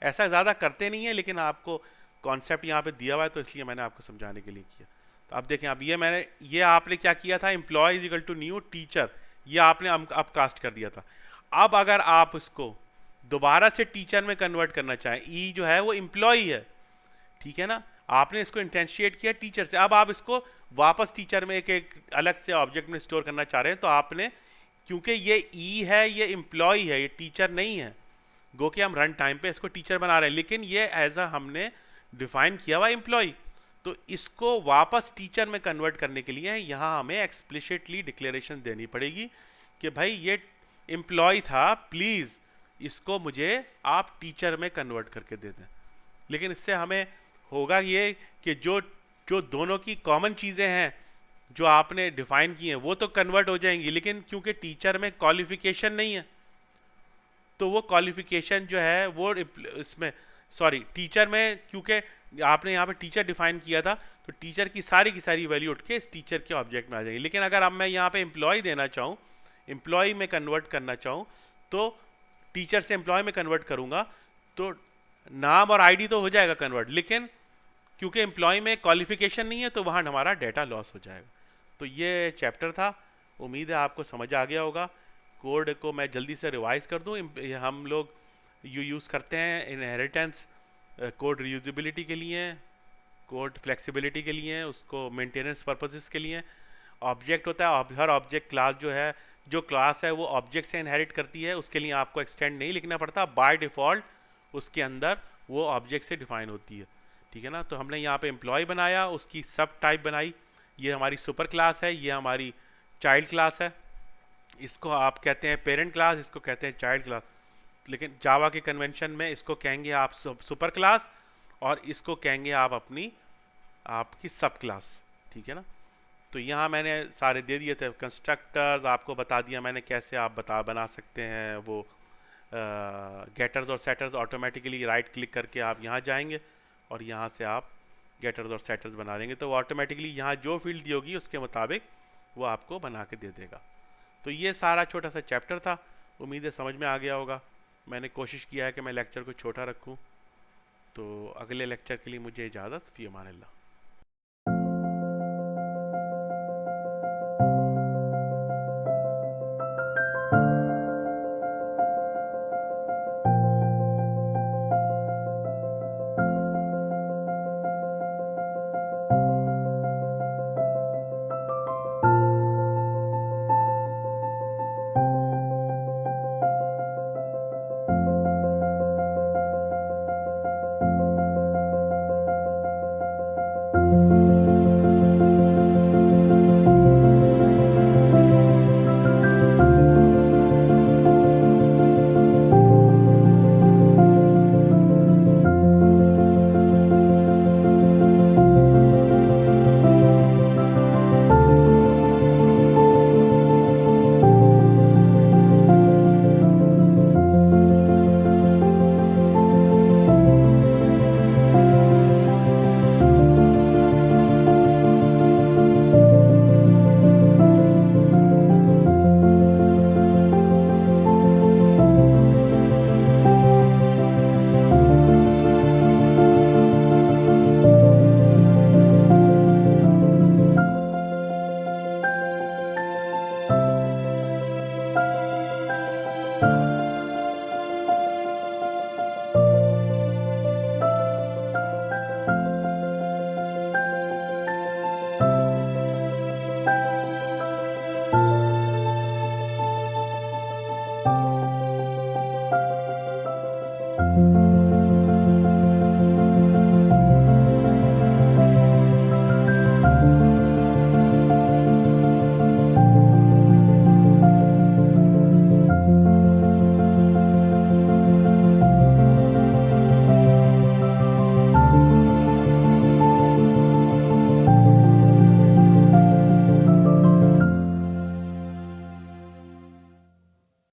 ऐसा ज़्यादा करते नहीं है, लेकिन आपको कॉन्सेप्ट यहाँ पे दिया हुआ है तो इसलिए मैंने आपको समझाने के लिए किया। तो अब देखें, अब ये आपने क्या किया था, employee is equal to new teacher, ये आपने अब कास्ट कर दिया था। अब अगर आप इसको दोबारा से टीचर में कन्वर्ट करना चाहें, ई जो है वो एम्प्लॉय है, ठीक है ना, आपने इसको इंटेंशिएट किया टीचर से, अब आप इसको वापस टीचर में एक अलग से ऑब्जेक्ट में स्टोर करना चाह रहे हैं, तो आपने, क्योंकि ये ई है, ये एम्प्लॉय है, ये टीचर नहीं है, गो कि हम रन टाइम पे इसको टीचर बना रहे हैं, लेकिन ये एज अ हमने डिफाइन किया हुआ एम्प्लॉय, तो इसको वापस टीचर में कन्वर्ट करने के लिए यहाँ हमें एक्सप्लिसिटली डिक्लेरेशन देनी पड़ेगी कि भाई ये एम्प्लॉय था, प्लीज़ इसको मुझे आप टीचर में कन्वर्ट करके दे दें। लेकिन इससे हमें होगा ये कि जो जो दोनों की कॉमन चीज़ें हैं जो आपने डिफाइन की हैं वो तो कन्वर्ट हो जाएंगी, लेकिन क्योंकि टीचर में क्वालिफिकेशन नहीं है तो वो क्वालिफिकेशन जो है वो इसमें, सॉरी टीचर में, क्योंकि आपने यहाँ पे टीचर डिफाइन किया था तो टीचर की सारी वैल्यू उठ के इस टीचर के ऑब्जेक्ट में आ जाएगी। लेकिन अगर अब मैं यहाँ पे एम्प्लॉय देना चाहूँ, एम्प्लॉय में कन्वर्ट करना चाहूँ, तो टीचर से एम्प्लॉय में कन्वर्ट करूँगा तो नाम और आईडी तो हो जाएगा कन्वर्ट, लेकिन क्योंकि एम्प्लॉय में क्वालिफिकेशन नहीं है तो वहाँ हमारा डेटा लॉस हो जाएगा। तो ये चैप्टर था, उम्मीद है आपको समझ आ गया होगा। कोड को मैं जल्दी से रिवाइज कर दूँ। हम लोग यूज़ करते हैं इनहेरिटेंस कोड रीयूजेबिलिटी के लिए, कोड फ्लेक्सिबिलिटी के लिए, उसको मेंटेनेंस पर्पसेस के लिए। ऑब्जेक्ट होता है, हर ऑब्जेक्ट क्लास जो है, जो क्लास है वो ऑब्जेक्ट से इनहेरिट करती है, उसके लिए आपको एक्सटेंड नहीं लिखना पड़ता, बाय डिफ़ॉल्ट उसके अंदर वो ऑब्जेक्ट से डिफाइन होती है। ठीक है ना। तो हमने यहाँ पे एम्प्लॉय बनाया, उसकी सब टाइप बनाई, ये हमारी सुपर क्लास है, ये हमारी चाइल्ड क्लास है, इसको आप कहते हैं पेरेंट क्लास, इसको कहते हैं चाइल्ड क्लास, लेकिन जावा के कन्वेंशन में इसको कहेंगे आप सुपर क्लास और इसको कहेंगे आप आपकी सब क्लास। ठीक है ना। तो यहाँ मैंने सारे दे दिए थे कंस्ट्रक्टर्स, आपको बता दिया मैंने कैसे आप बना सकते हैं वो गेटर्स और सेटर्स। ऑटोमेटिकली राइट क्लिक करके आप यहाँ जाएंगे और यहाँ से आप गेटर्स और सेटर्स बना देंगे, तो वो ऑटोमेटिकली यहाँ जो फील्ड दी होगी उसके मुताबिक वो आपको बना के दे देगा। तो ये सारा छोटा सा चैप्टर था, उम्मीद है समझ में आ गया होगा। मैंने कोशिश किया है कि मैं लेक्चर को छोटा रखूँ। तो अगले लेक्चर के लिए मुझे इजाज़त, फ़ी अमान अल्लाह।